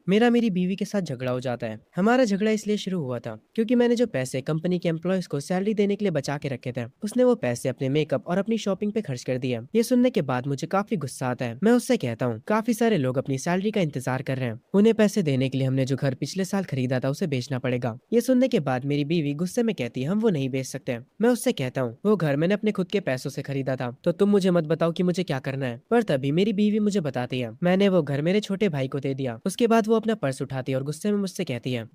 मेरा मेरी बीवी के साथ झगड़ा हो जाता है। हमारा झगड़ा इसलिए शुरू हुआ था क्योंकि मैंने जो पैसे कंपनी के एम्प्लॉयज को सैलरी देने के लिए बचा के रखे थे, उसने वो पैसे अपने मेकअप और अपनी शॉपिंग पे खर्च कर दिया। ये सुनने के बाद मुझे काफी गुस्सा आता है। मैं उससे कहता हूँ काफी सारे लोग अपनी सैलरी का इंतजार कर रहे हैं, उन्हें पैसे देने के लिए हमने जो घर पिछले साल खरीदा था उसे बेचना पड़ेगा। ये सुनने के बाद मेरी बीवी गुस्से में कहती है हम वो नहीं बेच सकते। मैं उससे कहता हूँ वो घर मैंने अपने खुद के पैसों से खरीदा था, तो तुम मुझे मत बताओ कि मुझे क्या करना है। पर तभी मेरी बीवी मुझे बताती है मैंने वो घर मेरे छोटे भाई को दे दिया। उसके बाद वो अपना पर्स उठाती है और गुस्से में मुझसे कहती है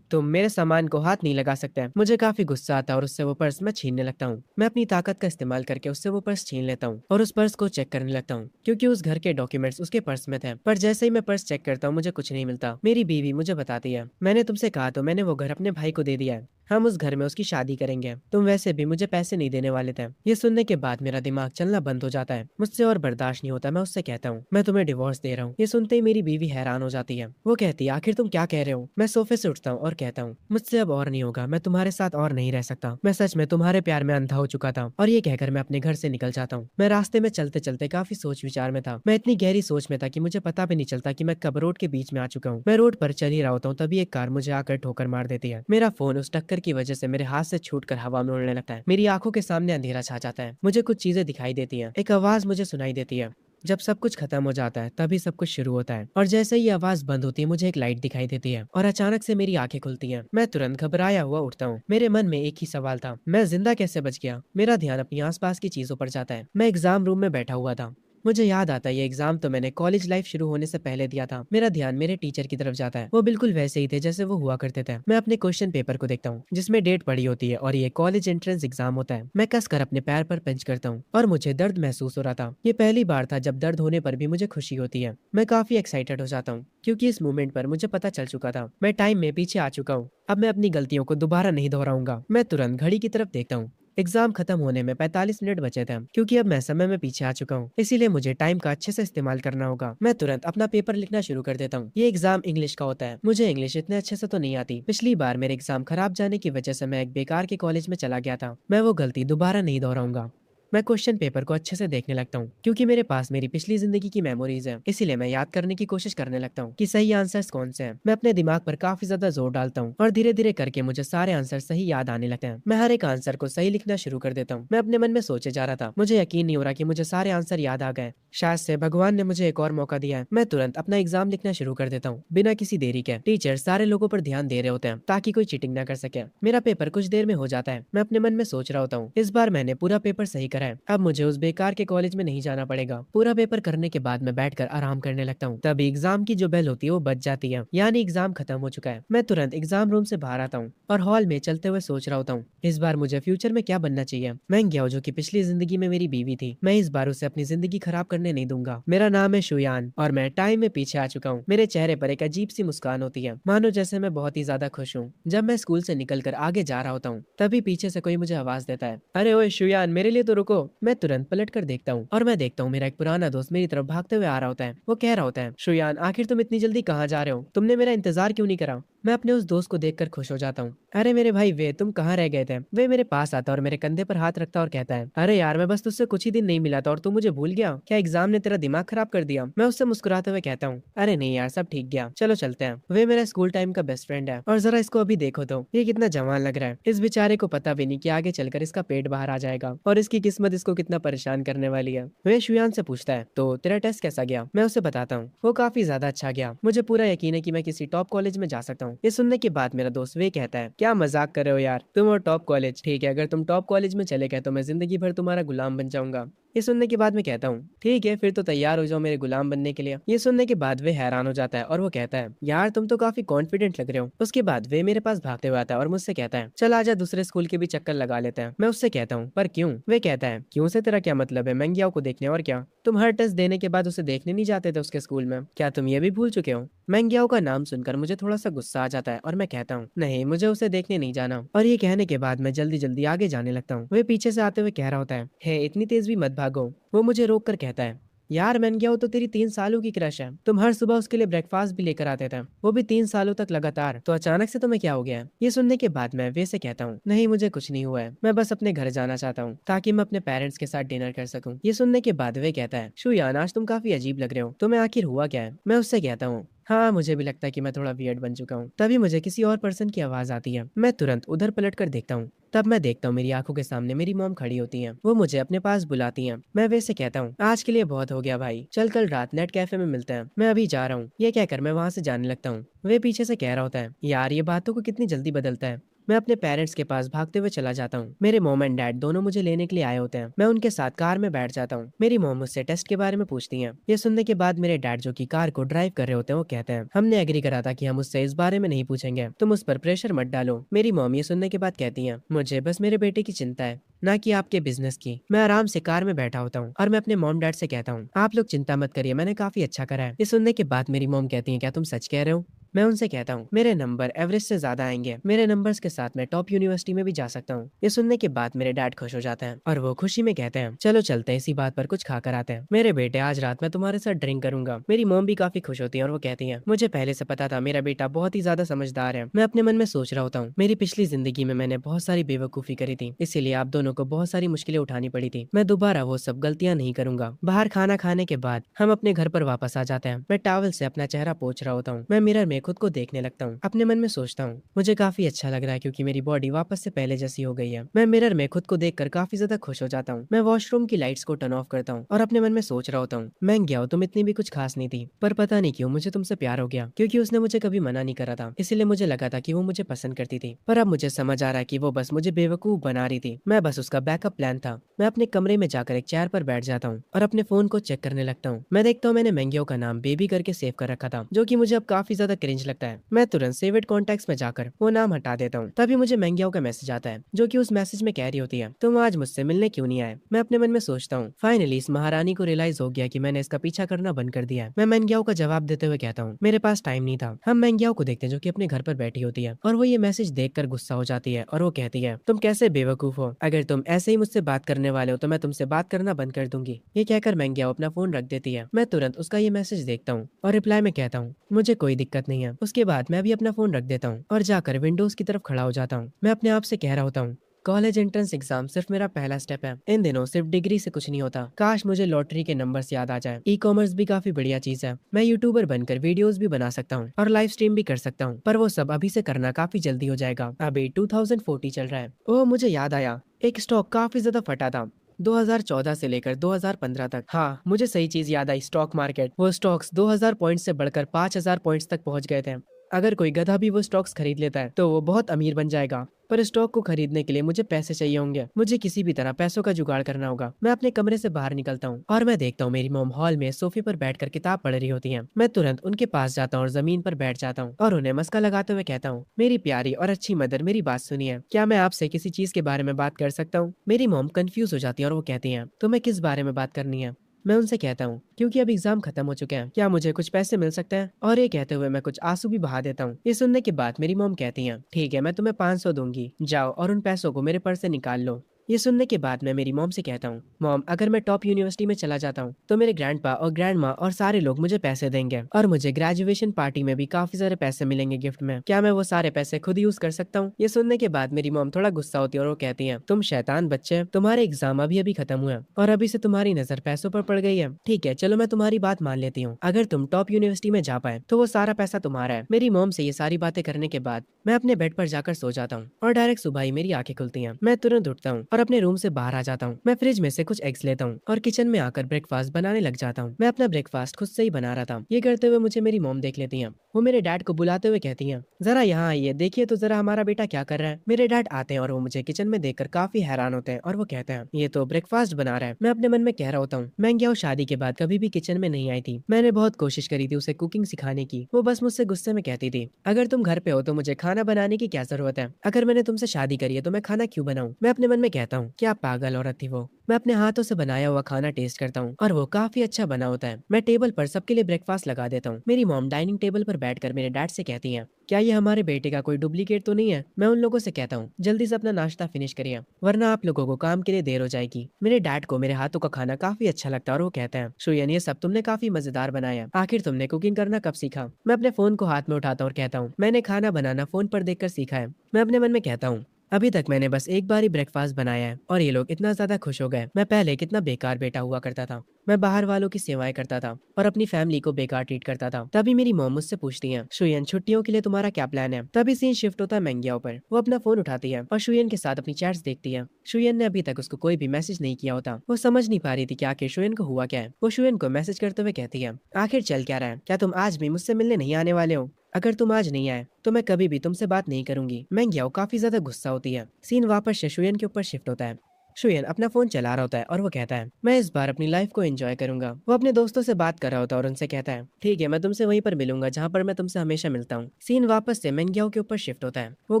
तुम मेरे सामान को हाथ नहीं लगा सकते। मुझे काफी गुस्सा आता है और उससे वो पर्स मैं छीनने लगता हूँ। मैं अपनी ताकत का इस्तेमाल करके उससे वो पर्स छीन लेता हूँ और उस पर्स को चेक करने लगता हूँ क्योंकि उस घर के डॉक्यूमेंट्स उसके पर्स में थे। पर जैसे ही मैं पर्स चेक करता हूँ मुझे कुछ नहीं मिलता। मेरी बीवी मुझे बताती है मैंने तुमसे कहा तो मैंने वो घर अपने भाई को दे दिया है, हम उस घर में उसकी शादी करेंगे, तुम वैसे भी मुझे पैसे नहीं देने वाले थे। ये सुनने के बाद मेरा दिमाग चलना बंद हो जाता है, मुझसे और बर्दाश्त नहीं होता। मैं उससे कहता हूँ मैं तुम्हें डिवोर्स दे रहा हूँ। ये सुनते ही मेरी बीवी हैरान हो जाती है। वो कहती है आखिर तुम क्या कह रहे हो। मैं सोफे से उठता हूँ और कहता हूँ मुझसे अब और नहीं होगा, मैं तुम्हारे साथ और नहीं रह सकता। मैं सच में तुम्हारे प्यार में अंधा हो चुका था। और ये कहकर मैं अपने घर से निकल जाता हूँ। मैं रास्ते में चलते चलते काफी सोच विचार में था। मैं इतनी गहरी सोच में था कि मुझे पता भी नहीं चलता कि मैं कब रोड के बीच में आ चुका हूँ। मैं रोड पर चल ही रहा होता हूँ तभी एक कार मुझे आकर ठोकर मार देती है। मेरा फोन उस टक्कर की वजह से मेरे हाथ से छूटकर हवा में उड़ने लगता है। मेरी आंखों के सामने अंधेरा छा जाता है। मुझे कुछ चीजें दिखाई देती हैं। एक आवाज मुझे सुनाई देती है। जब सब कुछ खत्म हो जाता है तभी सब कुछ शुरू होता है। और जैसे ही आवाज बंद होती है मुझे एक लाइट दिखाई देती है और अचानक से मेरी आंखें खुलती हैं। मैं तुरंत घबराया हुआ उठता हूँ। मेरे मन में एक ही सवाल था, मैं जिंदा कैसे बच गया। मेरा ध्यान अपनी आसपास की चीजों पर जाता है। मैं एग्जाम रूम में बैठा हुआ था। मुझे याद आता है ये एग्जाम तो मैंने कॉलेज लाइफ शुरू होने से पहले दिया था। मेरा ध्यान मेरे टीचर की तरफ जाता है। वो बिल्कुल वैसे ही थे जैसे वो हुआ करते थे। मैं अपने क्वेश्चन पेपर को देखता हूँ जिसमें डेट पड़ी होती है और ये कॉलेज एंट्रेंस एग्जाम होता है। मैं कसकर अपने पैर पर पंच करता हूँ और मुझे दर्द महसूस हो रहा था। ये पहली बार था जब दर्द होने पर भी मुझे खुशी होती है। मैं काफी एक्साइटेड हो जाता हूँ क्योंकि इस मोमेंट पर मुझे पता चल चुका था मैं टाइम में पीछे आ चुका हूँ। अब मैं अपनी गलतियों को दोबारा नहीं दोहराऊंगा। मैं तुरंत घड़ी की तरफ देखता हूँ। एग्जाम खत्म होने में 45 मिनट बचे थे क्योंकि अब मैं समय में पीछे आ चुका हूँ, इसीलिए मुझे टाइम का अच्छे से इस्तेमाल करना होगा। मैं तुरंत अपना पेपर लिखना शुरू कर देता हूँ। ये एग्जाम इंग्लिश का होता है। मुझे इंग्लिश इतने अच्छे से तो नहीं आती। पिछली बार मेरे एग्जाम खराब जाने की वजह से मैं एक बेकार के कॉलेज में चला गया था। मैं वो गलती दोबारा नहीं दोहराऊंगा। मैं क्वेश्चन पेपर को अच्छे से देखने लगता हूँ क्योंकि मेरे पास मेरी पिछली जिंदगी की मेमोरीज है, इसीलिए मैं याद करने की कोशिश करने लगता हूँ कि सही आंसर्स कौन से हैं। मैं अपने दिमाग पर काफी ज्यादा जोर डालता हूँ और धीरे धीरे करके मुझे सारे आंसर सही याद आने लगते हैं। मैं हर एक आंसर को सही लिखना शुरू कर देता हूँ। मैं अपने मन में सोचे जा रहा था, मुझे यकीन नहीं हो रहा कि मुझे सारे आंसर याद आ गए। शायद से भगवान ने मुझे एक और मौका दिया है। मैं तुरंत अपना एग्जाम लिखना शुरू कर देता हूँ बिना किसी देरी के। टीचर सारे लोगों पर ध्यान दे रहे होते हैं ताकि कोई चीटिंग ना कर सके। मेरा पेपर कुछ देर में हो जाता है। मैं अपने मन में सोच रहा होता हूँ इस बार मैंने पूरा पेपर सही करा है, अब मुझे उस बेकार के कॉलेज में नहीं जाना पड़ेगा। पूरा पेपर करने के बाद मैं बैठकर आराम करने लगता हूँ। तभी एग्जाम की जो बेल होती है वो बज जाती है, यानी एग्जाम खत्म हो चुका है। मैं तुरंत एग्जाम रूम से बाहर आता हूँ और हॉल में चलते हुए सोच रहा होता हूँ इस बार मुझे फ्यूचर में क्या बनना चाहिए। मैं गया जो कि पिछली जिंदगी में मेरी बीवी थी, मैं इस बार उसे अपनी जिंदगी खराब करने नहीं दूंगा। मेरा नाम है शुयान और मैं टाइम में पीछे आ चुका हूँ। मेरे चेहरे पर एक अजीब सी मुस्कान होती है, मानो जैसे मैं बहुत ही ज्यादा खुश हूँ। जब मैं स्कूल से निकलकर आगे जा रहा होता हूँ तभी पीछे से कोई मुझे आवाज देता है, अरे ओए शुयान, मेरे लिए तो रुको। मैं तुरंत पलट कर देखता हूँ और मैं देखता हूँ मेरा एक पुराना दोस्त मेरी तरफ भागते हुए आ रहा होता है। वो कह रहा होता है, शुयान आखिर तुम इतनी जल्दी कहाँ जा रहे हो, तुमने मेरा इंतजार क्यों नहीं करा। मैं अपने उस दोस्त को देखकर खुश हो जाता हूँ। अरे मेरे भाई वे, तुम कहाँ रह गए थे। वे मेरे पास आता और मेरे कंधे पर हाथ रखता और कहता है, अरे यार मैं बस तुझसे कुछ ही दिन नहीं मिला था और तू मुझे भूल गया क्या, एग्जाम ने तेरा दिमाग खराब कर दिया। मैं उससे मुस्कुराते हुए कहता हूँ, अरे नहीं यार सब ठीक गया, चलो चलते हैं। वे मेरा स्कूल टाइम का बेस्ट फ्रेंड है और जरा इसको अभी देखो तो ये कितना जवान लग रहा है। इस बेचारे को पता भी नहीं कि आगे चलकर इसका पेट बाहर आ जाएगा और इसकी किस्मत इसको कितना परेशान करने वाली है। वे शुयान से पूछता है, तो तेरा टेस्ट कैसा गया। मैं उसे बताता हूँ। वो काफी ज्यादा अच्छा गया, मुझे पूरा यकीन है कि मैं किसी टॉप कॉलेज में जा सकता हूँ। ये सुनने के बाद मेरा दोस्त वे कहता है, क्या मजाक कर रहे हो यार, तुम और टॉप कॉलेज, ठीक है अगर तुम टॉप कॉलेज में चले गए तो मैं जिंदगी भर तुम्हारा गुलाम बन जाऊंगा। ये सुनने के बाद मैं कहता हूँ, ठीक है फिर तो तैयार हो जाओ मेरे गुलाम बनने के लिए। ये सुनने के बाद वे हैरान हो जाता है और वो कहता है, यार तुम तो काफी कॉन्फिडेंट लग रहे हो। उसके बाद वे मेरे पास भागते हुए आता है और मुझसे कहता है, चल आजा दूसरे स्कूल के भी चक्कर लगा लेते हैं। मैं उससे कहता हूँ, पर क्यों। वे कहता है, क्यों से तेरा क्या मतलब है, मैं को देखने और क्या, तुम हर टेस्ट देने के बाद उसे देखने नहीं जाते थे उसके स्कूल में, क्या तुम ये भी भूल चुके हो। मैंगियाओ का नाम सुनकर मुझे थोड़ा सा गुस्सा आ जाता है और मैं कहता हूँ, नहीं मुझे उसे देखने नहीं जाना। और ये कहने के बाद मैं जल्दी जल्दी आगे जाने लगता हूँ। वे पीछे से आते हुए कह रहा होता है, हे इतनी तेज भी मत भागो। वो मुझे रोक कर कहता है, यार मैंगियाओ तो तेरी 3 सालों की क्रश है, तुम हर सुबह उसके लिए ब्रेकफास्ट भी लेकर आते थे, वो भी 3 सालों तक लगातार, तो अचानक से तुम्हें क्या हो गया है। ये सुनने के बाद मैं वे से कहता हूँ, नहीं मुझे कुछ नहीं हुआ है, मैं बस अपने घर जाना चाहता हूँ ताकि मैं अपने पेरेंट्स के साथ डिनर कर सकूँ। ये सुनने के बाद वे कहता है, शुयान आज तुम काफी अजीब लग रहे हो, तुम्हें आखिर हुआ क्या है। मैं उससे कहता हूँ, हाँ, मुझे भी लगता है कि मैं थोड़ा वियर्ड बन चुका हूँ। तभी मुझे किसी और पर्सन की आवाज़ आती है। मैं तुरंत उधर पलट कर देखता हूँ। तब मैं देखता हूँ मेरी आंखों के सामने मेरी मॉम खड़ी होती हैं। वो मुझे अपने पास बुलाती हैं। मैं वैसे कहता हूँ, आज के लिए बहुत हो गया भाई, चल कल रात नेट कैफे में मिलते हैं, मैं अभी जा रहा हूँ। ये कहकर मैं वहां से जाने लगता हूँ। वे पीछे से कह रहा होता है, यार ये बातों को कितनी जल्दी बदलता है। मैं अपने पेरेंट्स के पास भागते हुए चला जाता हूँ। मेरे मॉम एंड डैड दोनों मुझे लेने के लिए आए होते हैं। मैं उनके साथ कार में बैठ जाता हूँ। मेरी मॉम मुझसे टेस्ट के बारे में पूछती हैं। ये सुनने के बाद मेरे डैड जो कि कार को ड्राइव कर रहे होते हैं वो कहते हैं, हमने एग्री करा था कि हम उससे इस बारे में नहीं पूछेंगे, तुम उस पर प्रेशर मत डालो। मेरी मॉम ये सुनने के बाद कहती हैं, मुझे बस मेरे बेटे की चिंता है, ना कि आपके बिजनेस की। मैं आराम से कार में बैठा होता हूँ और मैं अपने मॉम डैड से कहता हूँ, आप लोग चिंता मत करिए, मैंने काफी अच्छा करा है। ये सुनने के बाद मेरी मॉम कहती है, क्या तुम सच कह रहे हो? मैं उनसे कहता हूँ, मेरे नंबर एवरेज से ज्यादा आएंगे, मेरे नंबर्स के साथ मैं टॉप यूनिवर्सिटी में भी जा सकता हूँ। ये सुनने के बाद मेरे डैड खुश हो जाते हैं और वो खुशी में कहते हैं, चलो चलते हैं, इसी बात पर कुछ खा कर आते हैं। मेरे बेटे, आज रात मैं तुम्हारे साथ ड्रिंक करूंगा। मेरी मॉम भी काफी खुश होती है और वो कहती है, मुझे पहले से पता था मेरा बेटा बहुत ही ज्यादा समझदार है। मैं अपने मन में सोच रहा होता हूँ, मेरी पिछली जिंदगी में मैंने बहुत सारी बेवकूफी करी थी, इसीलिए आप दोनों को बहुत सारी मुश्किलें उठानी पड़ी थी। मैं दोबारा वो सब गलतियां नहीं करूंगा। बाहर खाना खाने के बाद हम अपने घर पर वापस आ जाते हैं। मैं टॉवल से अपना चेहरा पोंछ रहा होता हूँ। मैं मिरर में खुद को देखने लगता हूँ। अपने मन में सोचता हूँ, मुझे काफी अच्छा लग रहा है क्योंकि मेरी बॉडी वापस से पहले जैसी हो गई है। मैं मिरर में खुद को देखकर काफी ज्यादा खुश हो जाता हूँ। मैं वॉशरूम की लाइट्स को टर्न ऑफ करता हूँ और अपने मन में सोच रहा होता हूँ, मैं गया तुम इतनी भी कुछ खास नहीं थी, पर पता नहीं क्यों मुझे तुमसे प्यार हो गया, क्योंकि उसने मुझे कभी मना नहीं करा था, इसीलिए मुझे लगा था कि वो मुझे पसंद करती थी। पर अब मुझे समझ आ रहा है कि वो बस मुझे बेवकूफ बना रही थी, मैं बस उसका बैकअप प्लान था। मैं अपने कमरे में जाकर एक चेयर पर बैठ जाता हूँ और अपने फोन को चेक करने लगता हूँ। मैं देखता हूँ मैंने मैंगियो का नाम बेबी करके सेव कर रखा था, जो कि मुझे अब काफी ज्यादा क्रिंज लगता है। मैं तुरंत सेव इट कॉन्टैक्ट्स में जाकर वो नाम हटा देता हूँ। तभी मुझे मैंगियो का मैसेज आता है, जो कि उस मैसेज में कह रही होती है, तुम आज मुझसे मिलने क्यों नहीं आए? मैं अपने मन में सोचता हूँ, फाइनली इस महारानी को रियलाइज हो गया कि मैंने इसका पीछा करना बंद कर दिया है। मैं मैंगियो का जवाब देते हुए कहता हूँ, मेरे पास टाइम नहीं था। हम मैंगियो को देखते हैं जो कि अपने घर पर बैठी होती है और वो ये मैसेज देखकर गुस्सा हो जाती है और वो कहती है, तुम कैसे बेवकूफ हो, अगर तुम ऐसे ही मुझसे बात करने वाले हो तो मैं तुमसे बात करना बंद कर दूंगी। ये कहकर मैंगियो अपना फोन रख देती है। मैं तुरंत उसका ये मैसेज देखता हूँ और रिप्लाई में कहता हूँ, मुझे कोई दिक्कत नहीं है। उसके बाद मैं भी अपना फोन रख देता हूँ और जाकर विंडोज की तरफ खड़ा हो जाता हूँ। मैं अपने आप से कह रहा होता हूँ, कॉलेज एंट्रेंस एग्जाम सिर्फ मेरा पहला स्टेप है। इन दिनों सिर्फ डिग्री से कुछ नहीं होता। काश मुझे लॉटरी के नंबर्स याद आ जाए। ई कॉमर्स भी काफी बढ़िया चीज है। मैं यूट्यूबर बनकर वीडियोस भी बना सकता हूँ और लाइव स्ट्रीम भी कर सकता हूँ, पर वो सब अभी से करना काफी जल्दी हो जाएगा। अभी 2040 चल रहा है। ओह, मुझे याद आया, एक स्टॉक काफी ज्यादा फटा था 2014 से लेकर 2015 तक। हाँ, मुझे सही चीज याद आई, स्टॉक मार्केट। वो स्टॉक्स 2000 पॉइंट्स से बढ़कर 5000 पॉइंट्स तक पहुंच गए थे। अगर कोई गधा भी वो स्टॉक्स खरीद लेता है तो वो बहुत अमीर बन जाएगा। पर स्टॉक को खरीदने के लिए मुझे पैसे चाहिए होंगे। मुझे किसी भी तरह पैसों का जुगाड़ करना होगा। मैं अपने कमरे से बाहर निकलता हूँ और मैं देखता हूँ मेरी मॉम हॉल में सोफे पर बैठकर किताब पढ़ रही होती हैं। मैं तुरंत उनके पास जाता हूँ और जमीन पर बैठ जाता हूँ और उन्हें मस्का लगाते हुए कहता हूँ, मेरी प्यारी और अच्छी मदर, मेरी बात सुनिए, क्या मैं आपसे किसी चीज के बारे में बात कर सकता हूँ? मेरी मॉम कंफ्यूज हो जाती है और वो कहती है, तुम्हें किस बारे में बात करनी है? मैं उनसे कहता हूँ, क्योंकि अब एग्जाम खत्म हो चुके हैं, क्या मुझे कुछ पैसे मिल सकते हैं? और ये कहते हुए मैं कुछ आंसू भी बहा देता हूँ। ये सुनने के बाद मेरी मॉम कहती हैं, ठीक है, मैं तुम्हें 500 दूंगी, जाओ और उन पैसों को मेरे पर्स से निकाल लो। ये सुनने के बाद मैं मेरी मॉम से कहता हूँ, मॉम, अगर मैं टॉप यूनिवर्सिटी में चला जाता हूँ तो मेरे ग्रैंडपा और ग्रैंड माँ और सारे लोग मुझे पैसे देंगे और मुझे ग्रेजुएशन पार्टी में भी काफी सारे पैसे मिलेंगे गिफ्ट में। क्या मैं वो सारे पैसे खुद यूज कर सकता हूँ? ये सुनने के बाद मेरी मॉम थोड़ा गुस्सा होती है और वो कहती है, तुम शैतान बच्चे, तुम्हारे एग्जाम अभी अभी खत्म हुए और अभी से तुम्हारी नजर पैसों पर पड़ गई है। ठीक है, चलो मैं तुम्हारी बात मान लेती हूँ। अगर तुम टॉप यूनिवर्सिटी में जा पाए तो वो सारा पैसा तुम्हारा है। मेरी मॉम से ये सारी बातें करने के बाद मैं अपने बेड पर जाकर सो जाता हूँ और डायरेक्ट सुबह ही मेरी आंखें खुलती हैं। मैं तुरंत उठता हूँ और अपने रूम से बाहर आ जाता हूँ। मैं फ्रिज में से कुछ एग्स लेता हूँ और किचन में आकर ब्रेकफास्ट बनाने लग जाता हूँ। मैं अपना ब्रेकफास्ट खुद से ही बना रहा था। ये करते हुए मुझे मेरी मॉम देख लेती हैं। वो मेरे डैड को बुलाते हुए कहती हैं, जरा यहाँ आइए, देखिए तो जरा हमारा बेटा क्या कर रहा है। मेरे डैड आते हैं और वो मुझे किचन में देखकर काफी हैरान होते हैं और वो कहते हैं, ये तो ब्रेकफास्ट बना रहा है। मैं अपने मन में कह रहा होता हूँ, मैं क्या शादी के बाद कभी भी किचन में नहीं आई थी। मैंने बहुत कोशिश करी थी उसे कुकिंग सिखाने की, वो बस मुझसे गुस्से में कहती थी, अगर तुम घर पे हो तो मुझे खाना बनाने की क्या जरूरत है? अगर मैंने तुमसे शादी करी है तो मैं खाना क्यों बनाऊं? मैं अपने मन में कहता हूँ, क्या पागल औरत थी वो। मैं अपने हाथों से बनाया हुआ खाना टेस्ट करता हूँ और वो काफी अच्छा बना होता है। मैं टेबल पर सबके लिए ब्रेकफास्ट लगा देता हूँ। मेरी मॉम डाइनिंग टेबल पर बैठकर मेरे डैड से कहती हैं, क्या ये हमारे बेटे का कोई डुप्लीकेट तो नहीं है? मैं उन लोगों से कहता हूँ, जल्दी से अपना नाश्ता फिनिश करिए वरना आप लोगों को काम के लिए देर हो जाएगी। मेरे डैड को मेरे हाथों का खाना काफी अच्छा लगता है और वो कहते हैं, शुयन, ये सब तुमने काफी मजेदार बनाया। आखिर तुमने कुकिंग करना कब सीखा? मैं अपने फोन को हाथ में उठाता हूँ और कहता हूँ, मैंने खाना बनाना फोन पर देखकर सीखा है। मैं अपने मन में कहता हूँ, अभी तक मैंने बस एक बार ही ब्रेकफास्ट बनाया है और ये लोग इतना ज्यादा खुश हो गए। मैं पहले कितना बेकार बेटा हुआ करता था। मैं बाहर वालों की सेवाएं करता था और अपनी फैमिली को बेकार ट्रीट करता था। तभी मेरी मॉम मुझसे पूछती है, शुयन छुट्टियों के लिए तुम्हारा क्या प्लान है? तभी सीन शिफ्ट होता है मैंगियाओ पर। वो अपना फोन उठाती है और शुयन के साथ अपनी चैट्स देखती है। शुयन ने अभी तक उसको कोई भी मैसेज नहीं किया होता। वो समझ नहीं पा रही थी कि आखिर शुयन को हुआ क्या है। वो शुयन को मैसेज करते हुए कहती है, आखिर चल क्या रहा है? क्या तुम आज भी मुझसे मिलने नहीं आने वाले हो? अगर तुम आज नहीं आए तो मैं कभी भी तुमसे बात नहीं करूंगी। मैंगियाओ काफी ज्यादा गुस्सा होती है। सीन वापस से शुयन के ऊपर शिफ्ट होता है। शुयन अपना फोन चला रहा होता है और वो कहता है, मैं इस बार अपनी लाइफ को एंजॉय करूंगा। वो अपने दोस्तों से बात कर रहा होता है और उनसे कहता है, ठीक है, मैं तुमसे वहीं पर मिलूंगा जहाँ पर मैं तुमसे हमेशा मिलता हूँ। सीन वापस से मेंगियाओ के ऊपर शिफ्ट होता है। वो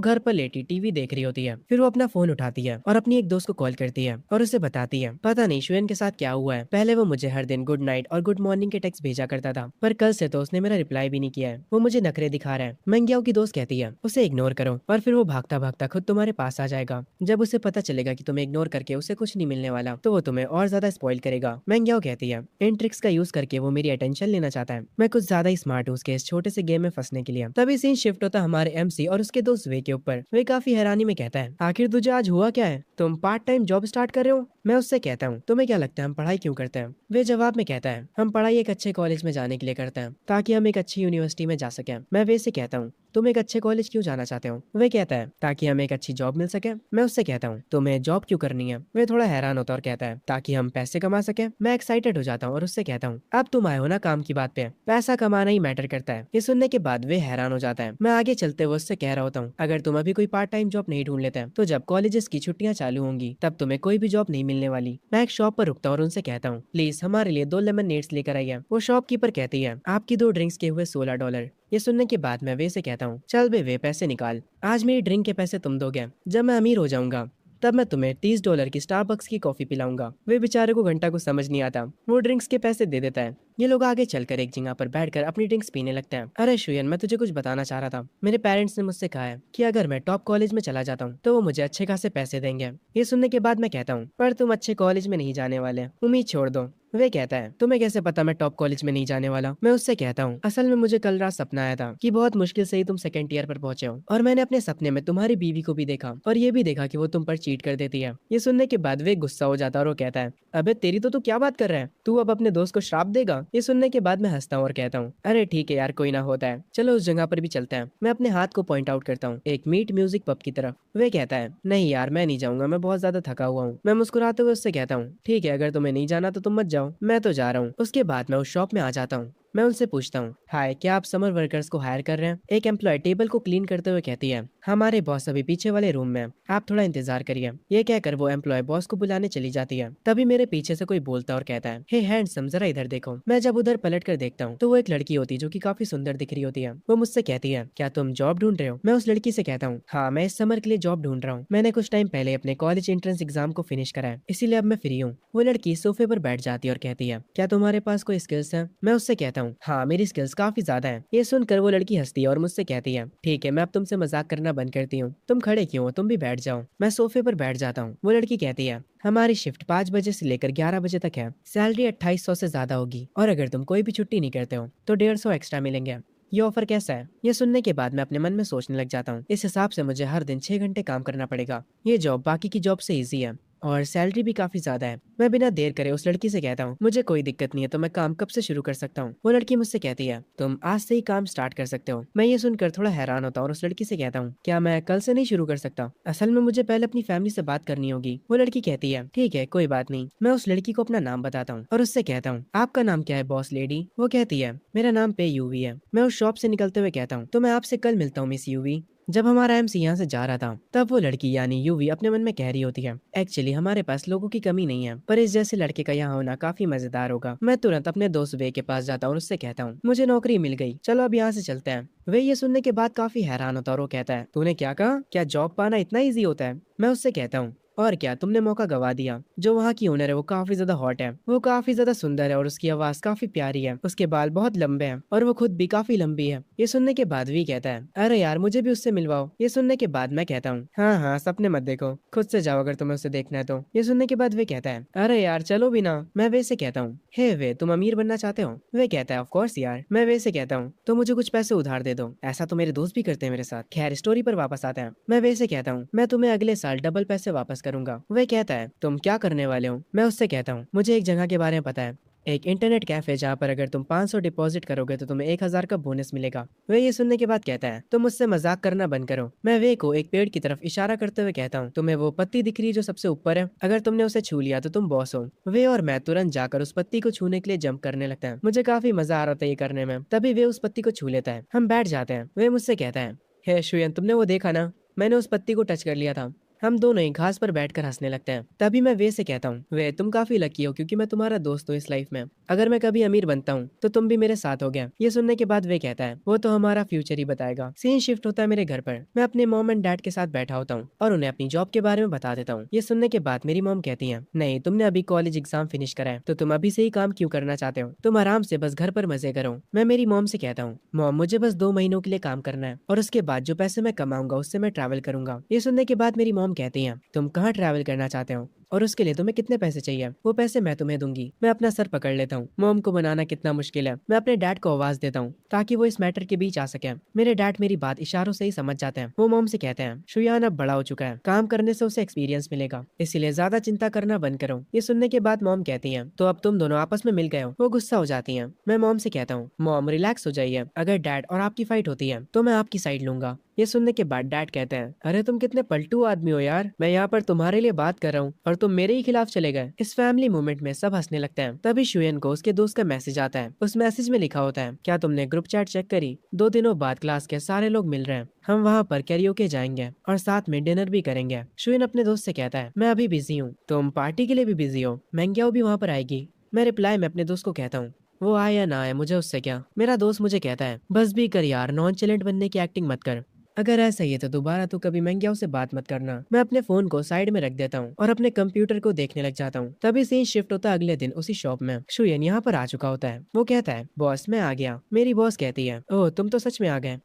घर पर लेटी टीवी देख रही होती है। फिर वो अपना फोन उठाती है और अपनी एक दोस्त को कॉल करती है और उसे बताती है, पता नहीं शुयन के साथ क्या हुआ है। पहले वो मुझे हर दिन गुड नाइट और गुड मॉर्निंग के टेक्स्ट भेजा करता था, पर कल से तो उसने मेरा रिप्लाई भी नहीं किया है। वो मुझे नखरे दिखा रहा है। मेंगियाओ की दोस्त कहती है, उसे इग्नोर करो और फिर वो भागता भागता खुद तुम्हारे पास आ जाएगा। जब उसे पता चलेगा कि तुम्हें इग्नोर करके उसे कुछ नहीं मिलने वाला तो वो तुम्हें और ज्यादा स्पॉइल करेगा। मेंगियाओ कहती है, इन ट्रिक्स का यूज करके वो मेरी अटेंशन लेना चाहता है। मैं कुछ ज्यादा ही स्मार्ट हूँ उसके इस छोटे से गेम में फंसने के लिए। तभी सीन शिफ्ट होता हमारे एमसी और उसके दोस्त वे के ऊपर। वे काफी हैरानी में कहता है, आखिर तुझे आज हुआ क्या है? तुम पार्ट टाइम जॉब स्टार्ट कर रहे हो? मैं उससे कहता हूँ, तुम्हें क्या लगता है हम पढ़ाई क्यों करते हैं? वे जवाब में कहता है, हम पढ़ाई एक अच्छे कॉलेज में जाने के लिए करते हैं ताकि हम एक अच्छी यूनिवर्सिटी में जा सकें। मैं वे से कहता हूँ, तुम एक अच्छे कॉलेज क्यों जाना चाहते हो? वे कहता है, ताकि हमें एक अच्छी जॉब मिल सके। मैं उससे कहता हूँ, तुम्हें जॉब क्यों करनी है? वे थोड़ा हैरान होता है और कहता है, ताकि हम पैसे कमा सके। मैं एक्साइटेड हो जाता हूँ और उससे कहता हूँ, अब तुम आए हो ना काम की बात पे, पैसा कमाना ही मैटर करता है। ये सुनने के बाद वे हैरान हो जाता है। मैं आगे चलते हुए उससे कह रहा होता हूँ, अगर तुम अभी कोई पार्ट टाइम जॉब नहीं ढूंढ लेते तो जब कॉलेजेस की छुट्टियां चालू होंगी तब तुम्हें कोई भी जॉब नहीं मिलने वाली। मैं एक शॉप पर रुकता हूँ और उनसे कहता हूँ, प्लीज हमारे लिए 2 लेमन लेकर आइए। वो शॉपकीपर कहती है, आपकी 2 ड्रिंक्स के हुए $16। ये सुनने के बाद मैं वे से कहता हूँ, चल बे वे पैसे निकाल, आज मेरी ड्रिंक के पैसे तुम दोगे। जब मैं अमीर हो जाऊंगा तब मैं तुम्हें $30 की स्टारबक्स की कॉफी पिलाऊंगा। वे बेचारे को घंटा को समझ नहीं आता। वो ड्रिंक्स के पैसे दे देता है। ये लोग आगे चलकर एक जगह पर बैठकर अपनी ड्रिंक्स पीने लगते हैं। अरे शुयन, मैं तुझे कुछ बताना चाह रहा था। मेरे पेरेंट्स ने मुझसे कहा है कि अगर मैं टॉप कॉलेज में चला जाता हूँ तो वो मुझे अच्छे खासे पैसे देंगे। ये सुनने के बाद मैं कहता हूँ, पर तुम अच्छे कॉलेज में नहीं जाने वाले, उम्मीद छोड़ दो। वे कहता है, तुम्हें कैसे पता मैं टॉप कॉलेज में नहीं जाने वाला? मैं उससे कहता हूँ, असल में मुझे कल रात सपना आया था कि बहुत मुश्किल से ही तुम सेकंड ईयर पर पहुंचे हो और मैंने अपने सपने में तुम्हारी बीवी को भी देखा और ये भी देखा कि वो तुम पर चीट कर देती है। ये सुनने के बाद वे गुस्सा हो जाता है और वो कहता है, अबे तेरी तो तू क्या बात कर रहा है? तू अब अपने दोस्त को श्राप देगा? ये सुनने के बाद मैं हंसता हूँ और कहता हूँ, अरे ठीक है यार, कोई ना होता है, चलो उस जगह पर भी चलते हैं। मैं अपने हाथ को पॉइंट आउट करता हूँ एक मीट म्यूजिक पब की तरफ। वे कहता है, नहीं यार मैं नहीं जाऊंगा, मैं बहुत ज्यादा थका हुआ हूँ। मैं मुस्कुराते हुए उससे कहता हूँ, ठीक है, अगर तुम्हें नहीं जाना तो तुम मत जाओ, मैं तो जा रहा हूँ। उसके बाद मैं उस शॉप में आ जाता हूँ। मैं उनसे पूछता हूँ, हाय, क्या आप समर वर्कर्स को हायर कर रहे हैं? एक एम्प्लॉय टेबल को क्लीन करते हुए कहती है, हमारे बॉस अभी पीछे वाले रूम में, आप थोड़ा इंतजार करिए। ये कहकर वो एम्प्लॉय बॉस को बुलाने चली जाती है। तभी मेरे पीछे से कोई बोलता और कहता है, हे हैंडसम, जरा इधर देखो। मैं जब उधर पलट कर देखता हूँ तो वो एक लड़की होती है जो कि काफी सुंदर दिख रही होती है। वो मुझसे कहती है, क्या तुम जॉब ढूंढ रहे हो? मैं उस लड़की से कहता हूँ, हाँ, मैं इस समर के लिए जॉब ढूंढ रहा हूँ। मैंने कुछ टाइम पहले अपने कॉलेज एंट्रेंस एग्जाम को फिनिश करा है, इसीलिए अब मैं फ्री हूँ। वो लड़की सोफे पर बैठ जाती है और कहती है, क्या तुम्हारे पास कोई स्किल्स है? मैं उससे कहता हूँ, हाँ, मेरी स्किल्स काफी ज्यादा है। ये सुनकर वो लड़की हंसती है और मुझसे कहती है, ठीक है, मैं अब तुमसे मजाक करना बंद करती हूँ, तुम खड़े क्यों हो, तुम भी बैठ जाओ। मैं सोफे पर बैठ जाता हूँ। वो लड़की कहती है, हमारी शिफ्ट 5 बजे से लेकर 11 बजे तक है, सैलरी 2800 से ज्यादा होगी और अगर तुम कोई भी छुट्टी नहीं करते हो तो 150 एक्स्ट्रा मिलेंगे। ये ऑफर कैसा है? ये सुनने के बाद मैं अपने मन में सोचने लग जाता हूँ, इस हिसाब से मुझे हर दिन 6 घंटे काम करना पड़ेगा। ये जॉब बाकी की जॉब से इजी है और सैलरी भी काफी ज्यादा है। मैं बिना देर करे उस लड़की से कहता हूँ, मुझे कोई दिक्कत नहीं है, तो मैं काम कब से शुरू कर सकता हूँ? वो लड़की मुझसे कहती है, तुम आज से ही काम स्टार्ट कर सकते हो। मैं ये सुनकर थोड़ा हैरान होता हूँ और उस लड़की से कहता हूँ, क्या मैं कल से नहीं शुरू कर सकता? असल में मुझे पहले अपनी फैमिली से बात करनी होगी। वो लड़की कहती है, ठीक है, कोई बात नहीं। मैं उस लड़की को अपना नाम बताता हूँ और उससे कहता हूँ, आपका नाम क्या है बॉस लेडी? वो कहती है, मेरा नाम पे यूवी है। मैं उस शॉप से निकलते हुए कहता हूँ, तो मैं आपसे कल मिलता हूँ मिस यूवी। जब हमारा एमसी यहाँ से जा रहा था तब वो लड़की यानी यूवी अपने मन में कह रही होती है, एक्चुअली हमारे पास लोगों की कमी नहीं है, पर इस जैसे लड़के का यहाँ होना काफी मजेदार होगा। मैं तुरंत अपने दोस्त वे के पास जाता हूँ और उससे कहता हूँ, मुझे नौकरी मिल गई, चलो अब यहाँ से चलते हैं। वे ये सुनने के बाद काफी हैरान होता है और वो कहता है, तूने क्या कहा? क्या जॉब पाना इतना ईजी होता है? मैं उससे कहता हूँ, और क्या, तुमने मौका गवा दिया। जो वहाँ की ओनर है वो काफी ज्यादा हॉट है, वो काफी ज्यादा सुंदर है और उसकी आवाज काफी प्यारी है। उसके बाल बहुत लंबे हैं और वो खुद भी काफी लंबी है। ये सुनने के बाद वी कहता है, अरे यार मुझे भी उससे मिलवाओ। ये सुनने के बाद मैं कहता हूँ, हाँ हाँ, सपने मत देखो, खुद से जाओ अगर तुम्हें उससे देखना है तो। ये सुनने के बाद वे कहता है, अरे यार चलो भी ना। मैं वे से कहता हूँ, हे वे, तुम अमीर बनना चाहते हो? वे कहता है, ऑफ कोर्स यार। मैं वे से कहता हूँ, तो मुझे कुछ पैसे उधार दे दो। ऐसा तो मेरे दोस्त भी करते हैं मेरे साथ। खैर, स्टोरी पर वापस आते हैं। मैं वे से कहता हूँ, मैं तुम्हें अगले साल डबल पैसे वापस करूंगा। वे कहता है, तुम क्या करने वाले हो? मैं उससे कहता हूँ, मुझे एक जगह के बारे में पता है, एक इंटरनेट कैफे जहाँ पर अगर तुम 500 डिपॉजिट करोगे तो तुम्हें 1000 का बोनस मिलेगा। वे ये सुनने के बाद कहता है, तुम मुझसे मजाक करना बंद करो। मैं वे को एक पेड़ की तरफ इशारा करते हुए कहता हूँ, तुम्हें वो पत्ती दिख रही है जो सबसे ऊपर है? अगर तुमने उसे छू लिया तो तुम बॉस हो। वे और मैं तुरंत जाकर उस पत्ती को छूने के लिए जंप करने लगता है। मुझे काफी मजा आ रहा था ये करने में। तभी वे उस पत्ती को छू लेता है। हम बैठ जाते हैं। वे मुझसे कहता है, हे शुयन, तुमने वो देखा ना? मैंने उस पत्ती को टच कर लिया था। हम दोनों ही घास पर बैठकर हंसने लगते हैं। तभी मैं वे से कहता हूँ, वे, तुम काफी लकी हो क्योंकि मैं तुम्हारा दोस्त हूँ इस लाइफ में। अगर मैं कभी अमीर बनता हूँ तो तुम भी मेरे साथ हो गया। ये सुनने के बाद वे कहता है, वो तो हमारा फ्यूचर ही बताएगा। सीन शिफ्ट होता है मेरे घर पर। मैं अपने मॉम एंड डैड के साथ बैठा होता हूँ और उन्हें अपनी जॉब के बारे में बता देता हूँ। ये सुनने के बाद मेरी मॉम कहती है, नहीं, तुमने अभी कॉलेज एग्जाम फिनिश करा है तो तुम अभी से ही काम क्यों करना चाहते हो? तुम आराम से बस घर पर मजे करो। मैं मेरी मॉम से कहता हूँ, मॉम, मुझे बस 2 महीनों के लिए काम करना है और उसके बाद जो पैसे मैं कमाऊंगा उससे मैं ट्रैवल करूंगा। ये सुनने के बाद मेरी मॉम कहती है, तुम कहाँ ट्रैवल करना चाहते हो और उसके लिए तुम्हें कितने पैसे चाहिए? वो पैसे मैं तुम्हें दूंगी। मैं अपना सर पकड़ लेता हूँ। मॉम को बनाना कितना मुश्किल है। मैं अपने डैड को आवाज देता हूँ ताकि वो इस मैटर के बीच आ सके। मेरे डैड मेरी बात इशारों से ही समझ जाते हैं। वो मॉम से कहते हैं, शुयान अब बड़ा हो चुका है, काम करने से उसे एक्सपीरियंस मिलेगा, इसीलिए ज्यादा चिंता करना बंद करो। ये सुनने के बाद मॉम कहती है, तो अब तुम दोनों आपस में मिल गए हो? वो गुस्सा हो जाती है। मैं मॉम से कहता हूँ, मॉम रिलैक्स हो जाइए, अगर डैड और आपकी फाइट होती है तो मैं आपकी साइड लूंगा। ये सुनने के बाद डैड कहते हैं, अरे तुम कितने पलटू आदमी हो यार, मैं यहाँ पर तुम्हारे लिए बात कर रहा हूँ और तुम मेरे ही खिलाफ चले गए। इस फैमिली मूवमेंट में सब हंसने लगते हैं। तभी शुयन को उसके दोस्त का मैसेज आता है। उस मैसेज में लिखा होता है, क्या तुमने ग्रुप चैट चेक करी? 2 दिनों बाद क्लास के सारे लोग मिल रहे हैं, हम वहाँ पर कैरियोके जाएंगे और साथ में डिनर भी करेंगे। शुयन अपने दोस्त से कहता है, मैं अभी बिजी हूँ, तुम पार्टी के लिए भी बिजी हो? मैंग्याओ भी वहाँ पर आएगी? मैं रिप्लाई में अपने दोस्त को कहता हूँ, वो आए या ना आए मुझे उससे क्या। मेरा दोस्त मुझे कहता है, बस भी कर यार, नॉन चैलेंट बनने की एक्टिंग मत कर। अगर ऐसा ही है तो दोबारा तो कभी महंगियाओं से बात मत करना। मैं अपने फोन को साइड में रख देता हूँ और अपने कंप्यूटर को देखने लग जाता हूँ। तभी सीन शिफ्ट होता है अगले दिन उसी शॉप में। शुयन यहाँ पर आ चुका होता है। वो कहता है, बॉस मैं आ गया। मेरी बॉस कहती है, ओह तुम तो सच में आ गए।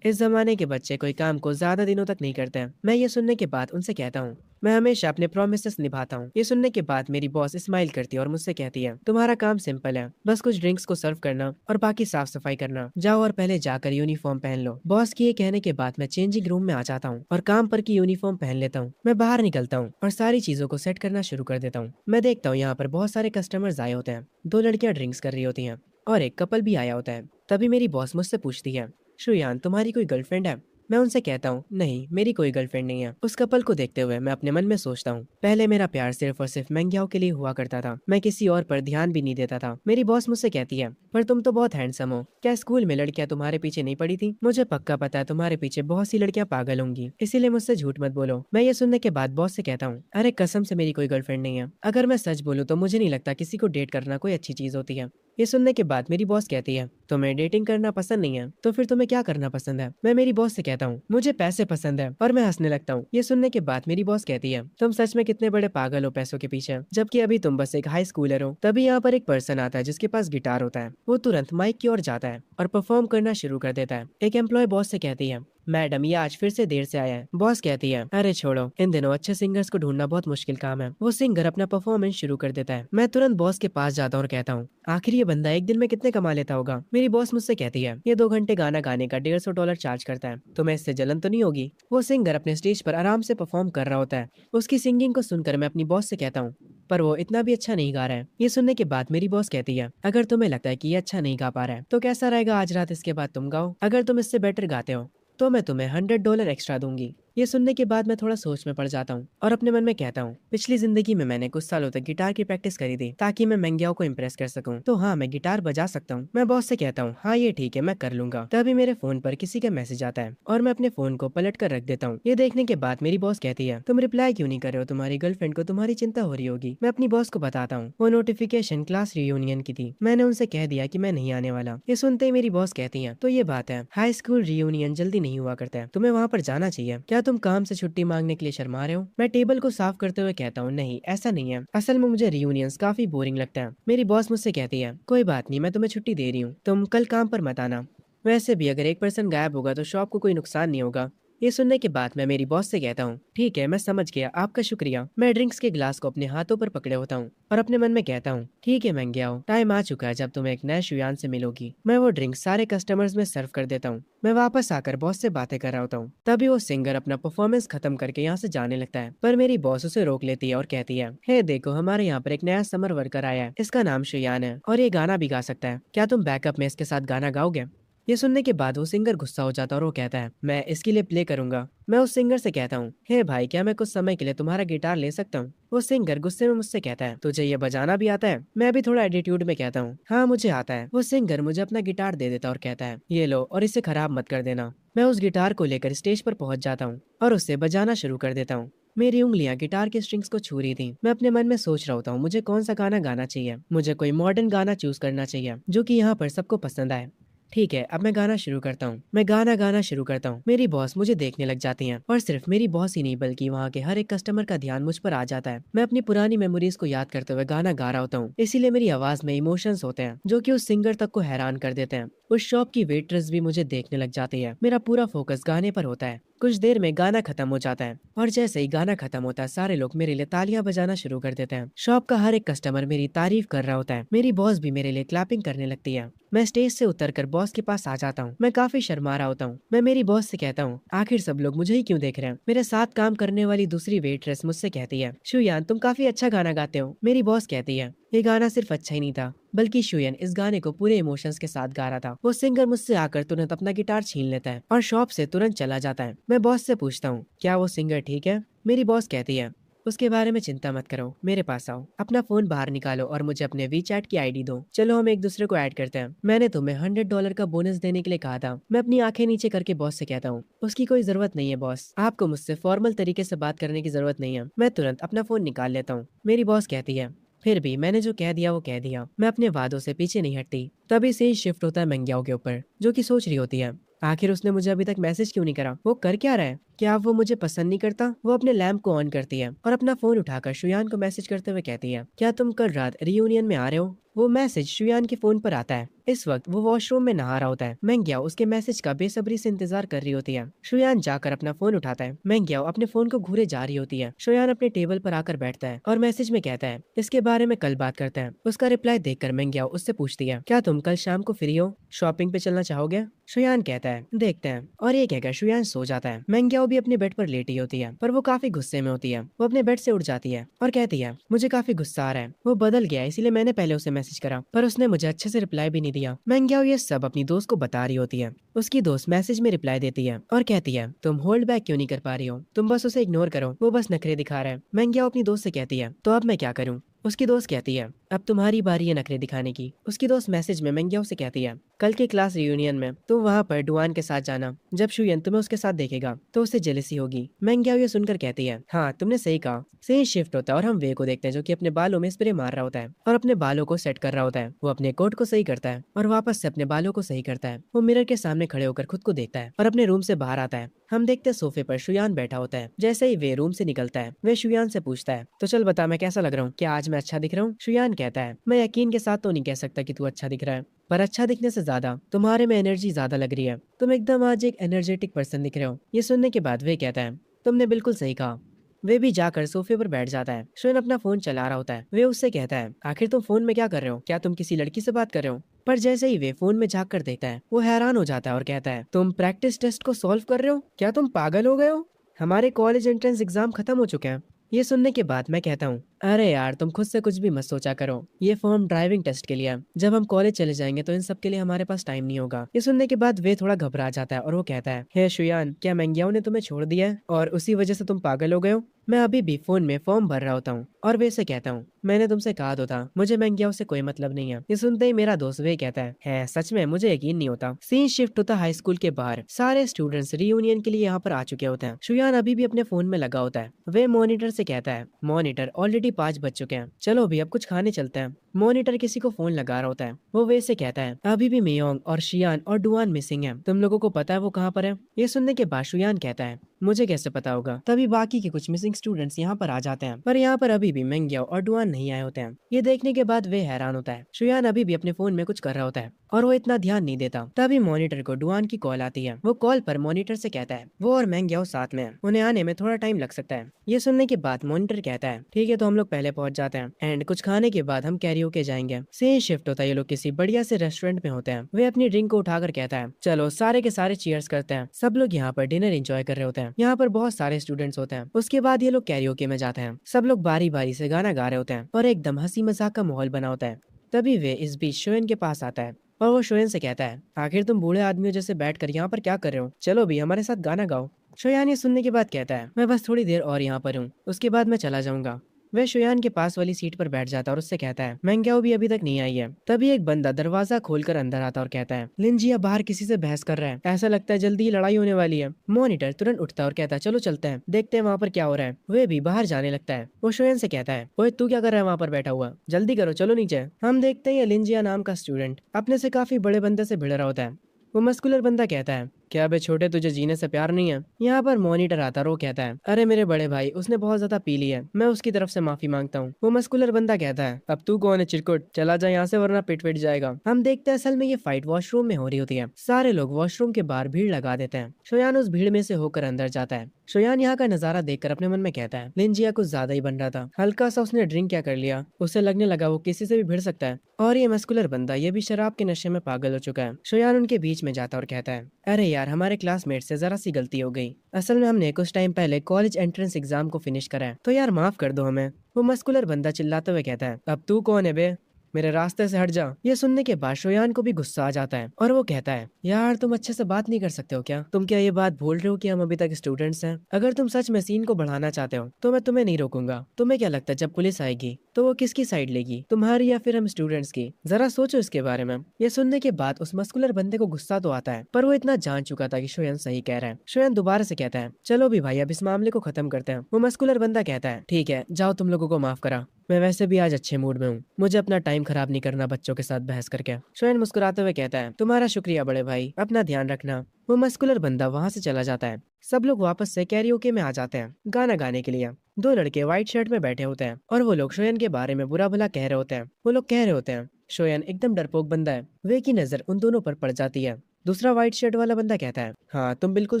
इस जमाने के बच्चे कोई काम को ज्यादा दिनों तक नहीं करते हैं। मैं ये सुनने के बाद उनसे कहता हूँ, मैं हमेशा अपने प्रोमिसेस निभाता हूँ। ये सुनने के बाद मेरी बॉस स्माइल करती है और मुझसे कहती है, तुम्हारा काम सिंपल है, बस कुछ ड्रिंक्स को सर्व करना और बाकी साफ सफाई करना। जाओ और पहले जाकर यूनिफॉर्म पहन लो। बॉस के ये कहने के बाद मैं चेंजिंग रूम में आ जाता हूँ और काम पर की यूनिफॉर्म पहन लेता हूँ। मैं बाहर निकलता हूँ और सारी चीजों को सेट करना शुरू कर देता हूँ। मैं देखता हूँ यहाँ पर बहुत सारे कस्टमर्स आए होते हैं। 2 लड़कियां ड्रिंक्स कर रही होती हैं और एक कपल भी आया होता है। तभी मेरी बॉस मुझसे पूछती है, शुयान तुम्हारी कोई गर्लफ्रेंड है? मैं उनसे कहता हूँ, नहीं मेरी कोई गर्लफ्रेंड नहीं है। उस कपल को देखते हुए मैं अपने मन में सोचता हूँ, पहले मेरा प्यार सिर्फ और सिर्फ मैंग्याओ के लिए हुआ करता था, मैं किसी और पर ध्यान भी नहीं देता था। मेरी बॉस मुझसे कहती है, पर तुम तो बहुत हैंडसम हो, क्या स्कूल में लड़कियां तुम्हारे पीछे नहीं पड़ी थी? मुझे पक्का पता है तुम्हारे पीछे बहुत सी लड़कियां पागल होंगी, इसीलिए मुझसे झूठ मत बोलो। मैं ये सुनने के बाद बॉस से कहता हूँ, अरे कसम से मेरी कोई गर्लफ्रेंड नहीं है। अगर मैं सच बोलूँ तो मुझे नहीं लगता किसी को डेट करना कोई अच्छी चीज होती है। ये सुनने के बाद मेरी बॉस कहती है, तुम्हें डेटिंग करना पसंद नहीं है तो फिर तुम्हें क्या करना पसंद है? मैं मेरी बॉस से कहता हूँ, मुझे पैसे पसंद है, और मैं हंसने लगता हूँ। ये सुनने के बाद मेरी बॉस कहती है, तुम सच में कितने बड़े पागल हो पैसों के पीछे, जबकि अभी तुम बस एक हाई स्कूलर हो। तभी यहाँ पर एक पर्सन आता है जिसके पास गिटार होता है। वो तुरंत माइक की ओर जाता है और परफॉर्म करना शुरू कर देता है। एक एम्प्लॉय बॉस से कहती है, मैडम ये आज फिर से देर से आया है। बॉस कहती है, अरे छोड़ो, इन दिनों अच्छे सिंगर्स को ढूंढना बहुत मुश्किल काम है। वो सिंगर अपना परफॉर्मेंस शुरू कर देता है। मैं तुरंत बॉस के पास जाता हूँ और कहता हूँ, आखिर ये बंदा एक दिन में कितने कमा लेता होगा? मेरी बॉस मुझसे कहती है, ये 2 घंटे गाना गाने का $150 चार्ज करता है। तुम्हें इससे जलन तो नहीं होगी? वो सिंगर अपने स्टेज पर आराम से परफॉर्म कर रहा होता है। उसकी सिंगिंग को सुनकर मैं अपनी बॉस से कहता हूँ, पर वो इतना भी अच्छा नहीं गा रहा है। ये सुनने के बाद मेरी बॉस कहती है, अगर तुम्हें लगता है कि ये अच्छा नहीं गा पा रहा है तो कैसा रहेगा आज रात इसके बाद तुम गाओ, अगर तुम इससे बेटर गाते हो तो मैं तुम्हें $100 एक्स्ट्रा दूंगी। ये सुनने के बाद मैं थोड़ा सोच में पड़ जाता हूँ और अपने मन में कहता हूँ, पिछली जिंदगी में मैंने कुछ सालों तक गिटार की प्रैक्टिस करी थी ताकि मैं मैंग्याओ को इम्प्रेस कर सकूं। तो हाँ, मैं गिटार बजा सकता हूँ। मैं बॉस से कहता हूँ, हाँ ये ठीक है, मैं कर लूंगा। तभी मेरे फोन पर किसी का मैसेज आता है और मैं अपने फोन को पलट कर रख देता हूँ। ये देखने के बाद मेरी बॉस कहती है, तुम रिप्लाई क्यों नहीं कर रहे हो? तुम्हारी गर्लफ्रेंड को तुम्हारी चिंता हो रही होगी। मैं अपनी बॉस को बताता हूँ, वो नोटिफिकेशन क्लास रियूनियन की थी, मैंने उनसे कह दिया कि मैं नहीं आने वाला। ये सुनते ही मेरी बॉस कहती है, तो ये बात है, हाई स्कूल रियूनियन जल्दी नहीं हुआ करता है, तुम्हें वहाँ पर जाना चाहिए। क्या तुम काम से छुट्टी मांगने के लिए शर्मा रहे हो? मैं टेबल को साफ करते हुए कहता हूँ, नहीं ऐसा नहीं है, असल में मुझे रियूनियंस काफी बोरिंग लगता है। मेरी बॉस मुझसे कहती है, कोई बात नहीं, मैं तुम्हें छुट्टी दे रही हूँ, तुम कल काम पर मत आना। वैसे भी अगर एक पर्सन गायब होगा तो शॉप को कोई नुकसान नहीं होगा। ये सुनने के बाद मैं मेरी बॉस से कहता हूँ, ठीक है मैं समझ गया, आपका शुक्रिया। मैं ड्रिंक्स के गिलास को अपने हाथों पर पकड़े होता हूँ और अपने मन में कहता हूँ, ठीक है महंगे आओ, टाइम आ चुका है जब तुम एक नए शुयान से मिलोगी। मैं वो ड्रिंक सारे कस्टमर्स में सर्व कर देता हूँ। मैं वापस आकर बॉस से बातें कर रहा होता हूँ, तभी वो सिंगर अपना परफॉर्मेंस खत्म करके यहाँ से जाने लगता है, पर मेरी बॉस उसे रोक लेती है और कहती है, हे देखो हमारे यहाँ पर एक नया समर वर्कर आया है, इसका नाम शुयान है और ये गाना भी गा सकता है, क्या तुम बैकअप में इसके साथ गाना गाओगे? ये सुनने के बाद वो सिंगर गुस्सा हो जाता है और वो कहता है, मैं इसके लिए प्ले करूंगा। मैं उस सिंगर से कहता हूँ, हे भाई क्या मैं कुछ समय के लिए तुम्हारा गिटार ले सकता हूँ? वो सिंगर गुस्से में मुझसे कहता है, तुझे ये बजाना भी आता है? मैं भी थोड़ा एटीट्यूड में कहता हूँ, हाँ मुझे आता है। वो सिंगर मुझे अपना गिटार दे देता और कहता है, ये लो और इसे खराब मत कर देना। मैं उस गिटार को लेकर स्टेज पर पहुंच जाता हूँ और उससे बजाना शुरू कर देता हूँ। मेरी उंगलियां गिटार के स्ट्रिंग्स को छू रही थी। मैं अपने मन में सोच रहा होता हूँ मुझे कौन सा गाना गाना चाहिए। मुझे कोई मॉडर्न गाना चूज करना चाहिए जो कि यहाँ पर सबको पसंद आए। ठीक है, अब मैं गाना शुरू करता हूँ। मैं गाना गाना शुरू करता हूँ। मेरी बॉस मुझे देखने लग जाती हैं और सिर्फ मेरी बॉस ही नहीं बल्कि वहाँ के हर एक कस्टमर का ध्यान मुझ पर आ जाता है। मैं अपनी पुरानी मेमोरीज को याद करते हुए गाना गा रहा होता हूँ, इसीलिए मेरी आवाज में इमोशंस होते हैं जो कि उस सिंगर तक को हैरान कर देते हैं। उस शॉप की वेट्रेस भी मुझे देखने लग जाती है। मेरा पूरा फोकस गाने पर होता है। कुछ देर में गाना खत्म हो जाता है और जैसे ही गाना खत्म होता है सारे लोग मेरे लिए तालियां बजाना शुरू कर देते हैं। शॉप का हर एक कस्टमर मेरी तारीफ कर रहा होता है। मेरी बॉस भी मेरे लिए क्लैपिंग करने लगती है। मैं स्टेज से उतरकर बॉस के पास आ जाता हूँ। मैं काफी शर्मा रहा होता हूँ। मैं मेरी बॉस से कहता हूँ, आखिर सब लोग मुझे ही क्यों देख रहे हैं? मेरे साथ काम करने वाली दूसरी वेट्रेस मुझसे कहती है, शुयान तुम काफी अच्छा गाना गाते हो। मेरी बॉस कहती है, ये गाना सिर्फ अच्छा ही नहीं था बल्कि शुयन इस गाने को पूरे इमोशंस के साथ गा रहा था। वो सिंगर मुझसे आकर तुरंत अपना गिटार छीन लेता है और शॉप से तुरंत चला जाता है। मैं बॉस से पूछता हूँ, क्या वो सिंगर ठीक है? मेरी बॉस कहती है, उसके बारे में चिंता मत करो, मेरे पास आओ, अपना फोन बाहर निकालो और मुझे अपने वीचैट की आईडी दो, चलो हम एक दूसरे को ऐड करते हैं। मैंने तुम्हें $100 का बोनस देने के लिए कहा था। मैं अपनी आंखें नीचे करके बॉस से कहता हूँ, उसकी कोई जरूरत नहीं है बॉस, आपको मुझसे फॉर्मल तरीके से बात करने की जरूरत नहीं है। मैं तुरंत अपना फोन निकाल लेता हूँ। मेरी बॉस कहती है, फिर भी मैंने जो कह दिया वो कह दिया, मैं अपने वादों से पीछे नहीं हटती। तभी से ही शिफ्ट होता है मंग्याओं के ऊपर, जो कि सोच रही होती है, आखिर उसने मुझे अभी तक मैसेज क्यों नहीं करा? वो कर क्या रहा है? क्या वो मुझे पसंद नहीं करता? वो अपने लैंप को ऑन करती है और अपना फोन उठाकर शुयान को मैसेज करते हुए कहती है, क्या तुम कल रात रियूनियन में आ रहे हो? वो मैसेज शुयान के फोन पर आता है। इस वक्त वो वॉशरूम में नहा रहा होता है। मैंग्याओ उसके मैसेज का बेसब्री से इंतजार कर रही होती है। शुयान जाकर अपना फोन उठाता है। मैंग्याओ अपने फोन को घूरे जा रही होती है। शुयान अपने टेबल पर आकर बैठता है और मैसेज में कहता है, इसके बारे में कल बात करते हैं। उसका रिप्लाई देखकर मैंग्याओ उससे पूछती है, क्या तुम कल शाम को फ्री हो? शॉपिंग पे चलना चाहोगे? शुयान कहता है, देखते हैं, और ये कहकर शुयान सो जाता है। मैंग्याओ भी अपने बेड पर लेटी होती है, पर वो काफी गुस्से में होती है। वो अपने बेड से उठ जाती है और कहती है, मुझे काफी गुस्सा आ रहा है, वो बदल गया है, इसीलिए मैंने पहले उसे मैसेज करा पर उसने मुझे अच्छे से रिप्लाई भी नहीं दिया। मैंग्याओ ये सब अपनी दोस्त को बता रही होती है। उसकी दोस्त मैसेज में रिप्लाई देती है और कहती है, तुम होल्ड बैक क्यों नहीं कर पा रही हो? तुम बस उसे इग्नोर करो, वो बस नखरे दिखा रहा है। मैंग्याओ अपनी दोस्त से कहती है, तो अब मैं क्या करूँ? उसकी दोस्त कहती है, अब तुम्हारी बारी है नखरे दिखाने की। उसकी दोस्त मैसेज में मैंग्याओ से कहती है, कल के क्लास रियूनियन में तुम वहाँ पर डुआन के साथ जाना। जब शुयन तुम्हें उसके साथ देखेगा तो उसे जेलसी होगी। मैंग्याओ ये सुनकर कहती है, हाँ तुमने सही कहा। सही शिफ्ट होता है और हम वे को देखते हैं जो कि अपने बालों में स्प्रे मार रहा होता है और अपने बालों को सेट कर रहा होता है। वो अपने कोट को सही करता है और वापस से अपने बालों को सही करता है। वो मिरर के सामने खड़े होकर खुद को देखता है और अपने रूम से बाहर आता है। हम देखते हैं सोफे पर शुयान बैठा होता है। जैसे ही वे रूम से निकलता है वे शुयान से पूछता है, तो चल बता मैं कैसा लग रहा हूँ, क्या आज मैं अच्छा दिख रहा हूँ? शुयान कहता है, मैं यकीन के साथ तो नहीं कह सकता कि तू अच्छा दिख रहा है, पर अच्छा दिखने से ज्यादा तुम्हारे में एनर्जी ज्यादा लग रही है। तुम एकदम आज एक एनर्जेटिक पर्सन दिख रहे हो। ये सुनने के बाद वे कहता है, तुमने बिल्कुल सही कहा। वे भी जाकर सोफे पर बैठ जाता है। शुयन अपना फोन चला रहा होता है। वे उससे कहता है, आखिर तुम फोन में क्या कर रहे हो? क्या तुम किसी लड़की से बात कर रहे हो? पर जैसे ही वे फोन में झांक कर देखता है वो हैरान हो जाता है और कहता है, तुम प्रैक्टिस टेस्ट को सॉल्व कर रहे हो? क्या तुम पागल हो गए हो? हमारे कॉलेज एंट्रेंस एग्जाम खत्म हो चुके हैं। ये सुनने के बाद मैं कहता हूँ, अरे यार तुम खुद से कुछ भी मत सोचा करो, ये फॉर्म ड्राइविंग टेस्ट के लिए है। जब हम कॉलेज चले जाएंगे तो इन सब के लिए हमारे पास टाइम नहीं होगा। ये सुनने के बाद वे थोड़ा घबरा जाता है और वो कहता है, हे शुयान, क्या मैंग्याओ ने तुम्हें छोड़ दिया है और उसी वजह से तुम पागल हो गए हो? मैं अभी भी फोन में फॉर्म भर रहा होता हूँ और वे से कहता हूँ, मैंने तुमसे कहा तो था मुझे मैंग्याओ से कोई मतलब नहीं है। ये सुनते ही मेरा दोस्त वे कहता है सच में? मुझे यकीन नहीं होता। सीन शिफ्ट होता हाई स्कूल के बाहर। सारे स्टूडेंट्स रियूनियन के लिए यहाँ पर आ चुके होते हैं। शुयान अभी भी अपने फोन में लगा होता है। वे मॉनिटर से कहता है, मॉनिटर ऑलरेडी 5 बज चुके हैं, चलो भी अब कुछ खाने चलते हैं। मॉनिटर किसी को फोन लगा रहा होता है। वो वे से कहता है अभी भी मियोंग और शियान और डुआन मिसिंग है, तुम लोगों को पता है वो कहाँ पर है? ये सुनने के बाद शुयान कहता है मुझे कैसे पता होगा। तभी बाकी के कुछ मिसिंग स्टूडेंट्स यहाँ पर आ जाते हैं, पर यहाँ पर अभी भी मेंग्याओ और डुआन नहीं आए होते हैं। ये देखने के बाद वे हैरान होता है। शुयान अभी भी अपने फोन में कुछ कर रहा होता है और वो इतना ध्यान नहीं देता। तभी मॉनिटर को डुआन की कॉल आती है। वो कॉल पर मॉनिटर से कहता है वो और मेंग्याओ साथ में है, उन्हें आने में थोड़ा टाइम लग सकता है। ये सुनने के बाद मॉनिटर कहता है ठीक है, तो हम लोग पहले पहुंच जाते हैं एंड कुछ खाने के बाद हम कैरियोके जाएंगे। सेम शिफ्ट होता है, ये लोग किसी बढ़िया से रेस्टोरेंट में होते हैं। वे अपनी ड्रिंक को उठाकर कहता है चलो सारे के सारे चीयर्स करते हैं। सब लोग यहाँ पर डिनर एंजॉय कर रहे होते हैं। यहाँ पर बहुत सारे स्टूडेंट्स होते हैं। उसके बाद ये लोग कैरियोके में जाते हैं। सब लोग बारी बारी से गाना गा रहे होते हैं और एकदम हंसी मजाक का माहौल बना होता है। तभी वे इस बीच शोएन के पास आता है और वो शोएन से कहता है आखिर तुम बूढ़े आदमियों जैसे बैठकर यहाँ पर क्या कर रहे हो, चलो भी हमारे साथ गाना गाओ। शोयान ये सुनने के बाद कहता है मैं बस थोड़ी देर और यहाँ पर हूँ, उसके बाद मैं चला जाऊंगा। वह शोयान के पास वाली सीट पर बैठ जाता है और उससे कहता है मेंग्याओ भी अभी तक नहीं आई है। तभी एक बंदा दरवाजा खोलकर अंदर आता और कहता है लिंजिया बाहर किसी से बहस कर रहा है, ऐसा लगता है जल्दी ही लड़ाई होने वाली है। मॉनिटर तुरंत उठता है और कहता है चलो चलते हैं, देखते हैं वहाँ पर क्या हो रहा है। वे भी बाहर जाने लगता है। वो शोयान से कहता है ओए तू क्या कर रहा है वहाँ पर बैठा हुआ, जल्दी करो चलो नीचे। हम देखते हैं लिंजिया नाम का स्टूडेंट अपने से काफी बड़े बंदे से भिड़ रहा होता है। वो मस्कुलर बंदा कहता है क्या बे छोटे तुझे जीने से प्यार नहीं है? यहाँ पर मॉनिटर आता है। वो कहता है अरे मेरे बड़े भाई उसने बहुत ज्यादा पी ली है, मैं उसकी तरफ से माफी मांगता हूँ। वो मस्कुलर बंदा कहता है अब तू कौन है चिरकुट, चला जा यहाँ से वरना पिट पिट जाएगा। हम देखते हैं असल में ये फाइट वॉशरूम में हो रही होती है। सारे लोग वॉशरूम के बाहर भीड़ लगा देते हैं। शोयान उस भीड़ में से होकर अंदर जाता है। शोयान यहाँ का नजारा देखकर अपने मन में कहता है लिंजिया कुछ ज्यादा ही बन रहा था, हल्का सा उसने ड्रिंक क्या कर लिया, उसे लगने लगा वो किसी से भी भिड़ सकता है। और ये मस्कुलर बंदा ये भी शराब के नशे में पागल हो चुका है। शोयान उनके बीच में जाता और कहता है अरे यार हमारे क्लासमेट से जरा सी गलती हो गई, असल में हमने कुछ टाइम पहले कॉलेज एंट्रेंस एग्जाम को फिनिश करा है, तो यार माफ कर दो हमें। वो मस्कुलर बंदा चिल्लाते हुए कहता है अब तू कौन है बे, मेरे रास्ते से हट जा। ये सुनने के बाद शोयान को भी गुस्सा आ जाता है और वो कहता है यार तुम अच्छे से बात नहीं कर सकते हो क्या, तुम क्या ये बात भूल रहे हो कि हम अभी तक स्टूडेंट्स हैं? अगर तुम सच में सीन को बढ़ाना चाहते हो तो मैं तुम्हें नहीं रोकूंगा। तुम्हें क्या लगता है जब पुलिस आएगी तो वो किसकी साइड लेगी, तुम्हारी या फिर हम स्टूडेंट्स की? जरा सोचो इसके बारे में। ये सुनने के बाद उस मस्कुलर बंदे को गुस्सा तो आता है, पर वो इतना जान चुका था कि शोयन सही कह रहा है। शोयन दोबारा से कहता है चलो भी भाई अब इस मामले को खत्म करते हैं। वो मस्कुलर बंदा कहता है ठीक है जाओ, तुम लोगों को माफ करा, मैं वैसे भी आज अच्छे मूड में हूँ, मुझे अपना टाइम खराब नहीं करना बच्चों के साथ बहस करके। शोयन मुस्कुराते हुए कहता है तुम्हारा शुक्रिया बड़े भाई, अपना ध्यान रखना। वो मस्कुलर बंदा वहाँ से चला जाता है। सब लोग वापस से कैरियोके में आ जाते हैं गाना गाने के लिए। दो लड़के व्हाइट शर्ट में बैठे होते हैं और वो लोग शोयन के बारे में बुरा भला कह रहे होते हैं। वो लोग कह रहे होते हैं शोयन एकदम डरपोक बंदा है। वे की नजर उन दोनों पर पड़ जाती है। दूसरा व्हाइट शर्ट वाला बंदा कहता है हाँ तुम बिल्कुल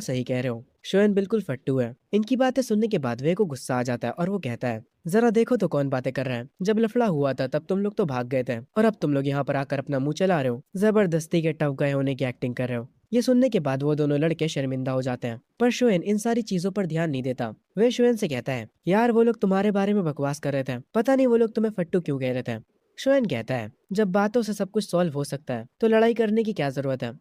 सही कह रहे हो, शोयन बिल्कुल फट्टू है। इनकी बातें सुनने के बाद वे को गुस्सा आ जाता है और वो कहता है जरा देखो तो कौन बातें कर रहा है, जब लफड़ा हुआ था तब तुम लोग तो भाग गए थे और अब तुम लोग यहाँ पर आकर अपना मुंह चला रहे हो, जबरदस्ती के टफ गए होने की एक्टिंग कर रहे हो। ये सुनने के बाद वो दोनों लड़के शर्मिंदा हो जाते हैं, पर शोयन इन सारी चीजों पर ध्यान नहीं देता। वे शोयन से कहता है यार वो लोग तुम्हारे बारे में बकवास कर रहे थे, पता नहीं वो लोग तुम्हें फट्टू क्यों कह रहे थे। शोयन कहता है जब बातों से सब कुछ सॉल्व हो सकता है तो लड़ाई करने की क्या जरूरत है,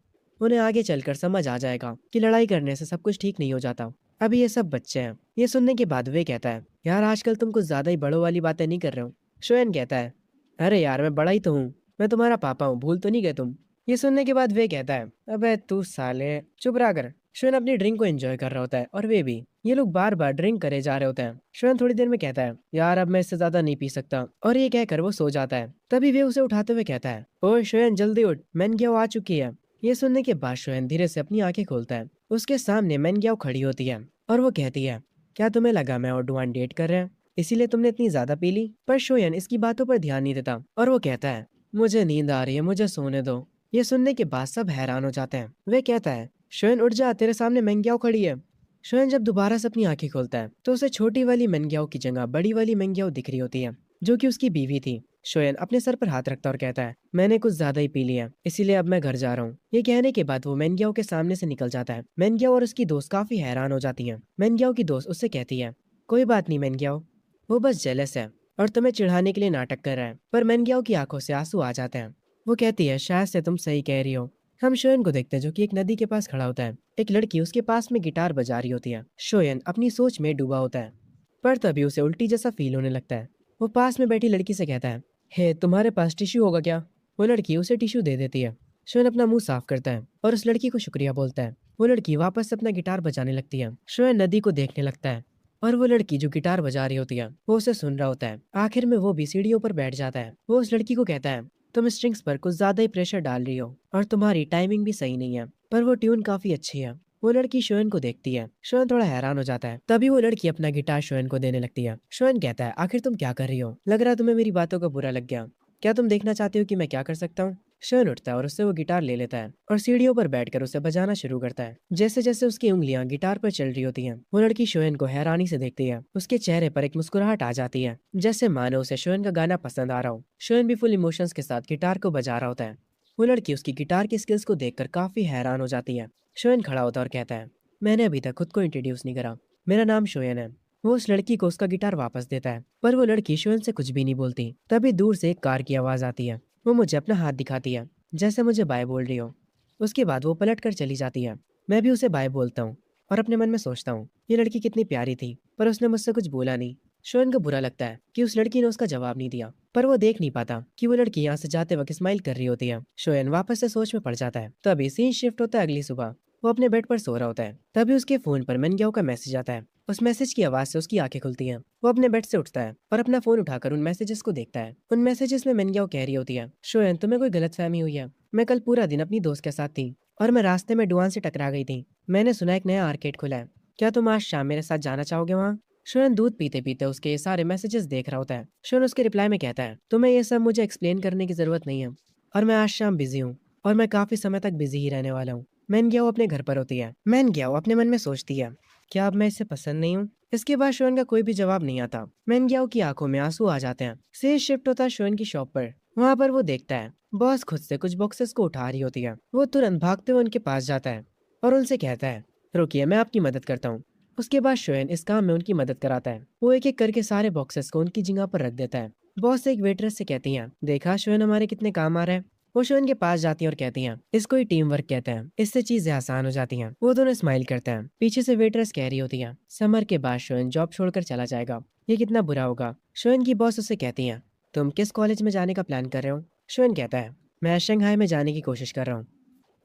उन्हें आगे चलकर समझ आ जाएगा कि लड़ाई करने से सब कुछ ठीक नहीं हो जाता, अभी ये सब बच्चे हैं। ये सुनने के बाद वे कहता है यार आजकल तुम कुछ ज्यादा ही बड़ों वाली बातें नहीं कर रहे हो। शोयन कहता है अरे यार मैं बड़ा ही तो हूँ, मैं तुम्हारा पापा हूँ, भूल तो नहीं गए तुम। ये सुनने के बाद वे कहता है अबे तू साले चुप रहा कर। शोयन अपनी ड्रिंक को एंजॉय कर रहा होता है और वे भी। ये लोग बार बार ड्रिंक करे जा रहे होते हैं। शोयन थोड़ी देर में कहता है यार अब मैं इससे ज्यादा नहीं पी सकता, और ये कहकर वो सो जाता है। तभी वे उसे उठाते हुए कहता है ओए शोयन जल्दी उठ, मैनग्याओ आ चुकी है। ये सुनने के बाद शोयन धीरे से अपनी आंखें खोलता है। उसके सामने मैनग्याओ खड़ी होती है और वो कहती है क्या तुम्हें लगा मैं और डुआन डेट कर रहे हैं इसीलिए तुमने इतनी ज्यादा पी ली? पर शोयन इसकी बातों पर ध्यान नहीं देता और वो कहता है मुझे नींद आ रही है, मुझे सोने दो। ये सुनने के बाद सब हैरान हो जाते हैं। वे कहता है शोयन उठ जा, तेरे सामने मैनग्याओ खड़ी है। शोयन जब दोबारा से अपनी आंखें खोलता है तो उसे छोटी वाली मैनग्याओ की जगह बड़ी वाली मैनग्याओ दिख रही होती है जो कि उसकी बीवी थी। शोयन अपने सर पर हाथ रखता और कहता है मैंने कुछ ज्यादा ही पी लिया इसीलिए अब मैं घर जा रहा हूँ। ये कहने के बाद वो मैनग्याओ के सामने से निकल जाता है। मैनग्याओ और उसकी दोस्त काफी हैरान हो जाती है। मैनग्याओ की दोस्त उससे कहती है कोई बात नहीं मैनग्याओ, वो बस जेलस है और तुम्हें चिढ़ाने के लिए नाटक कर रहा है। पर मैनग्याओ की आंखों से आंसू आ जाते हैं। वो कहती है शायद से तुम सही कह रही हो। हम शोयन को देखते हैं जो कि एक नदी के पास खड़ा होता है। एक लड़की उसके पास में गिटार बजा रही होती है। शोयन अपनी सोच में डूबा होता है, पर तभी उसे उल्टी जैसा फील होने लगता है। वो पास में बैठी लड़की से कहता है हे तुम्हारे पास टिश्यू होगा क्या? वो लड़की उसे टिश्यू दे देती है। शोयन अपना मुंह साफ करता है और उस लड़की को शुक्रिया बोलता है। वो लड़की वापस अपना गिटार बजाने लगती है। शोयन नदी को देखने लगता है और वो लड़की जो गिटार बजा रही होती है वो उसे सुन रहा होता है। आखिर में वो भी सीढ़ियों पर बैठ जाता है। वो उस लड़की को कहता है, तुम स्ट्रिंग्स पर कुछ ज्यादा ही प्रेशर डाल रही हो और तुम्हारी टाइमिंग भी सही नहीं है, पर वो ट्यून काफी अच्छी है। वो लड़की शोएन को देखती है। शोएन थोड़ा हैरान हो जाता है। तभी वो लड़की अपना गिटार शोएन को देने लगती है। शोएन कहता है, आखिर तुम क्या कर रही हो? लग रहा है तुम्हें मेरी बातों का बुरा लग गया। क्या तुम देखना चाहती हो कि मैं क्या कर सकता हूँ? शोएन उठता है और उससे वो गिटार ले लेता है और सीढ़ियों पर बैठकर उसे बजाना शुरू करता है। जैसे जैसे उसकी उंगलियां गिटार पर चल रही होती हैं, वो लड़की शोएन को हैरानी से देखती है। उसके चेहरे पर एक मुस्कुराहट आ जाती है, जैसे मानो उसे शोएन का गाना पसंद आ रहा हो। शोएन भी फुल इमोशंस के साथ गिटार को बजा रहा होता है। वो लड़की उसकी गिटार की स्किल्स को देखकर काफी हैरान हो जाती है। शोएन खड़ा होता है और कहता है, मैंने अभी तक खुद को इंट्रोड्यूस नहीं करा, मेरा नाम शोएन है। वो उस लड़की को उसका गिटार वापस देता है, पर वो लड़की शोएन से कुछ भी नहीं बोलती। तभी दूर से एक कार की आवाज आती है। वो मुझे अपना हाथ दिखाती है, जैसे मुझे बाय बोल रही हो। उसके बाद वो पलट कर चली जाती है। मैं भी उसे बाय बोलता हूँ और अपने मन में सोचता हूँ, ये लड़की कितनी प्यारी थी, पर उसने मुझसे कुछ बोला नहीं। शोएन को बुरा लगता है कि उस लड़की ने उसका जवाब नहीं दिया, पर वो देख नहीं पाता कि वो लड़की यहाँ से जाते वक्त स्माइल कर रही होती है। शोएन वापस से सोच में पड़ जाता है। तभी सीन शिफ्ट होता है अगली सुबह। वो अपने बेड पर सो रहा होता है। तभी उसके फोन पर मेनग्याओ का मैसेज आता है। उस मैसेज की आवाज से उसकी आंखें खुलती हैं। वो अपने बेड से उठता है और अपना फोन उठाकर उन मैसेजेस को देखता है। उन मैसेजेस में मेनग्याओ कह रही होती है, शोएन तुम्हें कोई गलतफहमी हुई है। मैं कल पूरा दिन अपनी दोस्त के साथ थी और मैं रास्ते में डुआन से टकरा गई थी। मैंने सुना एक नया आर्केड खुला है, क्या तुम आज शाम मेरे साथ जाना चाहोगे वहाँ? शोएन दूध पीते पीते उसके ये सारे मैसेजेस देख रहा होता है। शोएन उसके रिप्लाई में कहता है, तुम्हें ये सब मुझे एक्सप्लेन करने की जरूरत नहीं है, और मैं आज शाम बिजी हूँ और मैं काफी समय तक बिजी ही रहने वाला हूँ। मैन गया अपने घर पर होती है। मैन गया अपने मन में सोचती है, क्या अब मैं इसे पसंद नहीं हूँ? इसके बाद शोएन का कोई भी जवाब नहीं आता। मैन गयाओ की आंखों में आंसू आ जाते हैं। से शिफ्ट होता है शोएन की शॉप पर। वहाँ पर वो देखता है बॉस खुद से कुछ बॉक्सेस को उठा रही होती है। वो तुरंत भागते हुए उनके पास जाता है और उनसे कहता है, रुकिए मैं आपकी मदद करता हूँ। उसके बाद शोएन इस काम में उनकी मदद कराता है। वो एक एक करके सारे बॉक्सेस को उनकी जगह पर रख देता है। बॉस एक वेटरेस से कहती है, देखा शोएन हमारे कितने काम आ रहे हैं। वो शोएन के पास जाती हैं और कहती हैं, इसको ही टीम वर्क कहते हैं, इससे चीजें आसान हो जाती हैं। वो दोनों स्माइल करते हैं। पीछे से वेटरेस कह रही होती है, समर के बाद शोएन जॉब छोड़कर चला जाएगा, ये कितना बुरा होगा। शोएन की बॉस उससे कहती हैं, तुम किस कॉलेज में जाने का प्लान कर रहे हो? शोएन कहता है, मैं शंघाई में जाने की कोशिश कर रहा हूँ।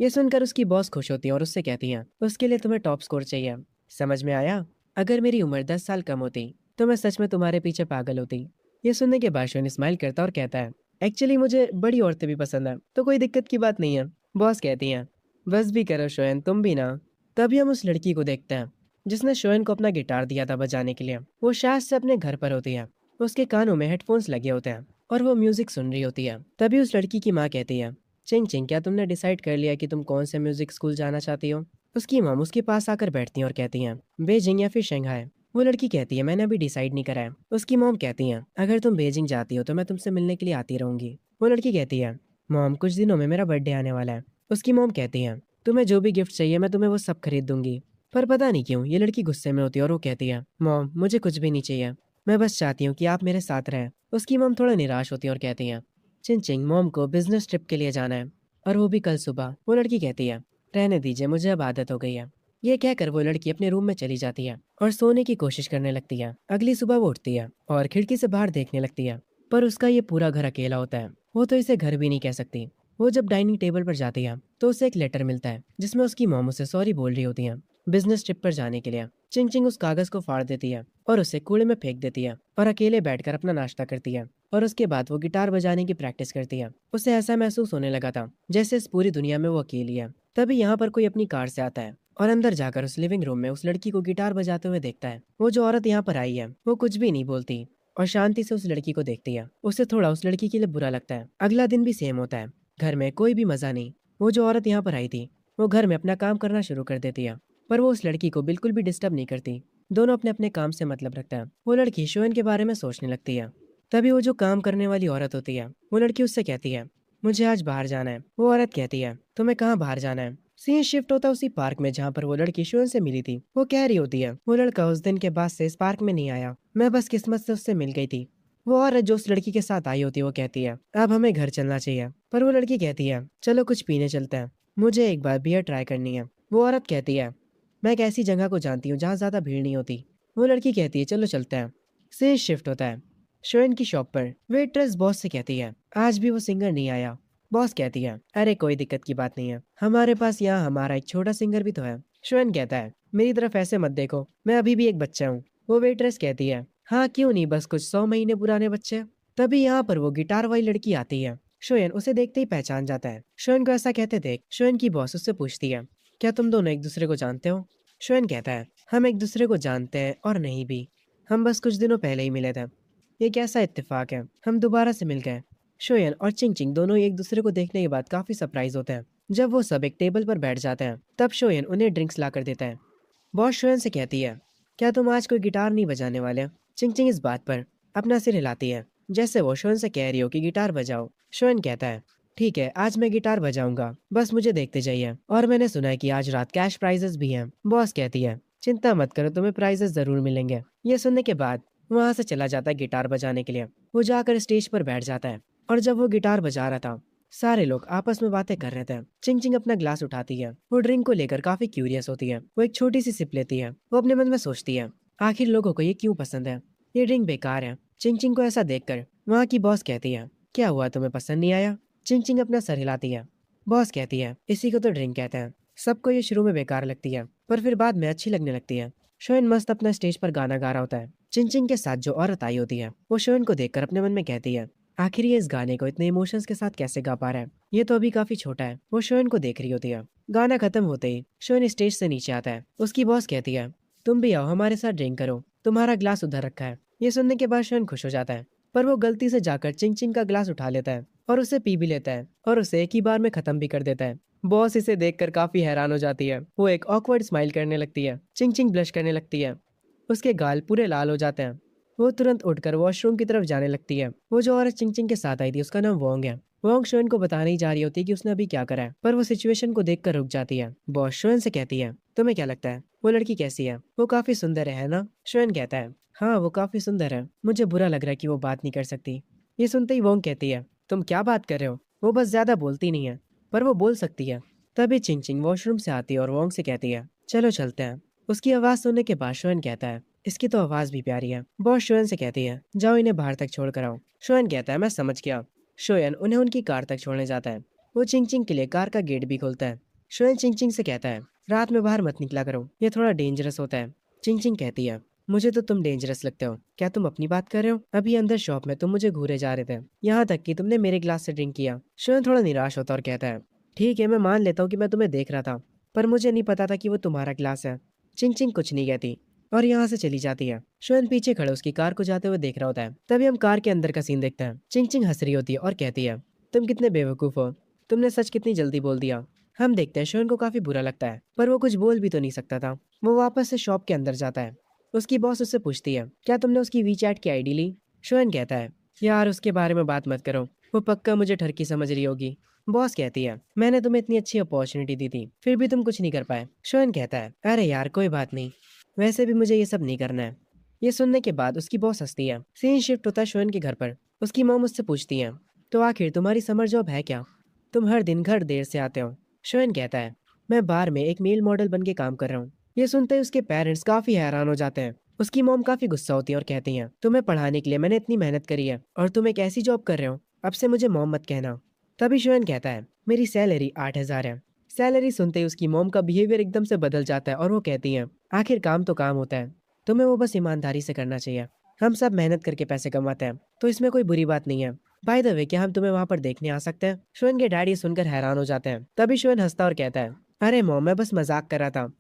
ये सुनकर उसकी बॉस खुश होती है और उससे कहती हैं, उसके लिए तुम्हें टॉप स्कोर चाहिए। समझ में आया? अगर मेरी उम्र 10 साल कम होती तो मैं सच में तुम्हारे पीछे पागल होती। ये सुनने के बाद शोएन स्माइल करता और कहता है, एक्चुअली मुझे बड़ी औरतें भी पसंद है, तो कोई दिक्कत की बात नहीं है। बॉस कहती हैं, बस भी करो शोएन, तुम भी ना। तभी हम उस लड़की को देखते हैं जिसने शोएन को अपना गिटार दिया था बजाने के लिए। वो शायद से अपने घर पर होती है। उसके कानों में हेडफोन्स लगे होते हैं और वो म्यूजिक सुन रही होती है। तभी उस लड़की की माँ कहती है, चिंग चिंग क्या तुमने डिसाइड कर लिया कि तुम कौन से म्यूजिक स्कूल जाना चाहती हो? उसकी मॉम उसके पास आकर बैठती हैं और कहती हैं, बेजिंग या फिर शंघाई? वो लड़की कहती है, मैंने अभी डिसाइड नहीं करा है। उसकी मॉम कहती हैं, अगर तुम बेजिंग जाती हो तो मैं तुमसे मिलने के लिए आती रहूंगी। वो लड़की कहती है, मॉम कुछ दिनों में मेरा बर्थडे आने वाला है। उसकी मॉम कहती है, तुम्हें जो भी गिफ्ट चाहिए मैं तुम्हें वो सब खरीद दूंगी। पर पता नहीं क्यों ये लड़की गुस्से में होती है और वो कहती है, मॉम मुझे कुछ भी नहीं चाहिए, मैं बस चाहती हूँ कि आप मेरे साथ रहें। उसकी मॉम थोड़ा निराश होती है और कहती है, चिंग चिंग मॉम को बिजनेस ट्रिप के लिए जाना है और वो भी कल सुबह। वो लड़की कहती है, रहने दीजिए मुझे अब आदत हो गई है। ये कहकर वो लड़की अपने रूम में चली जाती है और सोने की कोशिश करने लगती है। अगली सुबह वो उठती है और खिड़की से बाहर देखने लगती है, पर उसका ये पूरा घर अकेला होता है। वो तो इसे घर भी नहीं कह सकती। वो जब डाइनिंग टेबल पर जाती है तो उसे एक लेटर मिलता है जिसमें उसकी मॉम उसे सॉरी बोल रही होती है बिजनेस ट्रिप पर जाने के लिए। चिंग चिंग उस कागज को फाड़ देती है और उसे कूड़े में फेंक देती है और अकेले बैठकर अपना नाश्ता करती है। और उसके बाद वो गिटार बजाने की प्रैक्टिस करती है। उसे ऐसा महसूस होने लगा था जैसे इस पूरी दुनिया में वो अकेली है। तभी यहाँ पर कोई अपनी कार से आता है और अंदर जाकर उस लिविंग रूम में उस लड़की को गिटार बजाते हुए देखता है। वो जो औरत यहाँ पर आई है वो कुछ भी नहीं बोलती और शांति से उस लड़की को देखती है। उसे थोड़ा उस लड़की के लिए बुरा लगता है। अगला दिन भी सेम होता है। घर में कोई भी मजा नहीं। वो जो औरत यहाँ पर आई थी वो घर में अपना काम करना शुरू कर देती है, पर वो उस लड़की को बिल्कुल भी डिस्टर्ब नहीं करती। दोनों अपने अपने काम से मतलब रखता है। वो लड़की शोएन के बारे में सोचने लगती है। तभी वो जो काम करने वाली औरत होती है वो लड़की उससे कहती है, मुझे आज बाहर जाना है। वो औरत कहती है, तुम्हें कहाँ बाहर जाना है? सीन शिफ्ट होता उसी पार्क में जहाँ पर वो लड़की शोएन से मिली थी। वो कह रही होती है, वो लड़का उस दिन के बाद से इस पार्क में नहीं आया, मैं बस किस्मत से उससे मिल गई थी। वो औरत जो उस लड़की के साथ आई होती है वो कहती है, अब हमें घर चलना चाहिए। पर वो लड़की कहती है, चलो कुछ पीने चलते हैं, मुझे एक बार बियर ट्राई करनी है। वो औरत कहती है, मैं एक ऐसी जगह को जानती हूँ जहाँ ज्यादा भीड़ नहीं होती। वो लड़की कहती है, चलो चलते हैं। सीन शिफ्ट होता है शोएन की शॉप पर। वेट्रेस बॉस से कहती है, आज भी वो सिंगर नहीं आया। बॉस कहती है, अरे कोई दिक्कत की बात नहीं है, हमारे पास यहाँ हमारा एक छोटा सिंगर भी तो है। शोएन कहता है, मेरी तरफ ऐसे मत देखो, मैं अभी भी एक बच्चा हूँ। वो वेट्रेस कहती है, हाँ क्यों नहीं, बस कुछ 100 महीने पुराने बच्चे। तभी यहाँ पर वो गिटार वाली लड़की आती है। शोयन उसे देखते ही पहचान जाता है। शोयन को ऐसा कहते देख शोयन की बॉस उससे पूछती है, क्या तुम दोनों एक दूसरे को जानते हो? शोयन कहता है, हम एक दूसरे को जानते हैं और नहीं भी, हम बस कुछ दिनों पहले ही मिले थे। ये कैसा इत्तेफाक है, हम दोबारा से मिल गए। शोयन और चिंग चिंग दोनों ही एक दूसरे को देखने के बाद काफी सरप्राइज होते हैं। जब वो सब एक टेबल पर बैठ जाते हैं तब शोयन उन्हें ड्रिंक्स ला कर देता है। बॉस शोयन से कहती है, क्या तुम आज कोई गिटार नहीं बजाने वाले? चिंग चिंग इस बात पर अपना सिर हिलाती है, जैसे वो शोयन से कह रही हो कि गिटार बजाओ। शोयन कहता है, ठीक है आज मैं गिटार बजाऊंगा, बस मुझे देखते जाइए, और मैंने सुना है कि आज रात कैश प्राइजेस भी हैं। बॉस कहती है, चिंता मत करो, तुम्हें प्राइजेस जरूर मिलेंगे। ये सुनने के बाद वहां से चला जाता है गिटार बजाने के लिए। वो जाकर स्टेज पर बैठ जाता है, और जब वो गिटार बजा रहा था सारे लोग आपस में बातें कर रहे थे। चिंग चिंग अपना ग्लास उठाती है, वो ड्रिंक को लेकर काफी क्यूरियस होती है। वो एक छोटी सी सिप लेती है। वो अपने मन में सोचती है, आखिर लोगों को ये क्यों पसंद है, ये ड्रिंक बेकार है। चिंग चिंग को ऐसा देखकर वहाँ की बॉस कहती है, क्या हुआ, तुम्हें पसंद नहीं आया? चिंग चिंग अपना सर हिलाती है। बॉस कहती है, इसी को तो ड्रिंक कहते हैं, सबको ये शुरू में बेकार लगती है पर फिर बाद में अच्छी लगने लगती है। शोयन मस्त अपना स्टेज पर गाना गा रहा होता है। चिंग चिंग के साथ जो औरत आई होती है वो शोयन को देखकर अपने मन में कहती है, आखिर ये इस गाने को इतने इमोशंस के साथ कैसे गा पा रहा है, ये तो अभी काफी छोटा है। वो शोयन को देख रही होती है। गाना खत्म होते ही शोयन स्टेज से नीचे आता है। उसकी बॉस कहती है, तुम भी आओ हमारे साथ ड्रिंक करो, तुम्हारा ग्लास उधर रखा है। ये सुनने के बाद शोयन खुश हो जाता है, पर वो गलती से जाकर चिंग चिंग का ग्लास उठा लेता है और उसे पी भी लेता है और उसे एक ही बार में खत्म भी कर देता है। बॉस इसे देखकर काफी हैरान हो जाती है। वो एक ऑकवर्ड स्माइल करने लगती है। चिंग चिंग ब्लश करने लगती है, उसके गाल पूरे लाल हो जाते हैं। वो तुरंत उठकर वॉशरूम की तरफ जाने लगती है। वो जो औरत चिंग चिंग के साथ आई थी उसका नाम वोंग है। वोंग शोयन को बताने ही जा रही होती है कि उसने अभी क्या करा है, पर वो सिचुएशन को देखकर रुक जाती है। बॉस शोयन से कहती है, तुम्हें क्या लगता है वो लड़की कैसी है? वो काफी सुंदर है ना? शोयन कहता है, हाँ वो काफी सुंदर है, मुझे बुरा लग रहा है कि वो बात नहीं कर सकती। ये सुनते ही वोंग कहती है, तुम क्या बात कर रहे हो, वो बस ज्यादा बोलती नहीं है, पर वो बोल सकती है। तभी चिंग चिंग वॉशरूम से आती है और वोंग से कहती है, चलो चलते हैं। उसकी आवाज सुनने के बाद शोयन कहता है, इसकी तो आवाज भी प्यारी है। बॉस शोयन से कहती है, जाओ इन्हें बाहर तक छोड़ कर आओ। शोयन कहता है, मैं समझ गया। शोयन उन्हें उनकी कार तक छोड़ने जाता है। वो चिंग चिंग के लिए कार का गेट भी खोलता है। शोयन चिंग चिंग से कहता है, रात में बाहर मत निकला करो, ये थोड़ा डेंजरस होता है। चिंग चिंग कहती है, मुझे तो तुम डेंजरस लगते हो, क्या तुम अपनी बात कर रहे हो? अभी अंदर शॉप में तुम मुझे घूरे जा रहे थे, यहाँ तक कि तुमने मेरे ग्लास से ड्रिंक किया। शोयन थोड़ा निराश होता और कहता है, ठीक है मैं मान लेता हूँ कि मैं तुम्हें देख रहा था, पर मुझे नहीं पता था कि वो तुम्हारा ग्लास है। चिंग चिंग कुछ नहीं कहती और यहाँ से चली जाती है। शोयन पीछे खड़े उसकी कार को जाते हुए देख रहा होता है। तभी हम कार के अंदर का सीन देखते हैं। चिंग चिंग हंस रही होती है और कहती है, तुम कितने बेवकूफ हो, तुमने सच कितनी जल्दी बोल दिया। हम देखते हैं शोयन को काफी बुरा लगता है, पर वो कुछ बोल भी तो नहीं सकता था। वो वापस से शॉप के अंदर जाता है। उसकी बॉस उससे पूछती है, क्या तुमने उसकी वीचैट की आईडी ली? शोयन कहता है, यार उसके बारे में बात मत करो, वो पक्का मुझे ठरकी समझ रही होगी। बॉस कहती है, मैंने तुम्हें इतनी अच्छी अपॉर्चुनिटी दी थी फिर भी तुम कुछ नहीं कर पाए। शोयन कहता है, अरे यार कोई बात नहीं, वैसे भी मुझे ये सब नहीं करना है। ये सुनने के बाद उसकी बॉस हंसती है। सीन शिफ्ट होता है शोयन के घर पर। उसकी मॉम उससे पूछती है, तो आखिर तुम्हारी समर जॉब है क्या, तुम हर दिन घर देर से आते हो? शोयन कहता है, मैं बार में एक मेल मॉडल बन के काम कर रहा हूँ। ये सुनते ही उसके पेरेंट्स काफी हैरान हो जाते हैं। उसकी मॉम काफी गुस्सा होती है और कहती हैं, तुम्हें पढ़ाने के लिए मैंने इतनी मेहनत करी है और तुम एक ऐसी जॉब कर रहे हो, अब से मुझे मॉम मत कहना। तभी शोयन कहता है, मेरी सैलरी 8,000 है। सैलरी सुनते ही उसकी मॉम का बिहेवियर एकदम से बदल जाता है और वो कहती हैं, आखिर काम तो काम होता है, तुम्हें वो बस ईमानदारी से करना चाहिए। हम सब मेहनत करके पैसे कमाते हैं तो इसमें कोई बुरी बात नहीं है। बाय द वे क्या हम तुम्हें वहाँ पर देखने आ सकते हैं? शोयन के डैडी सुनकर हैरान हो जाते हैं। तभी शोयन हंसता और कहता है, अरे मॉम मैं बस मजाक कर रहा था,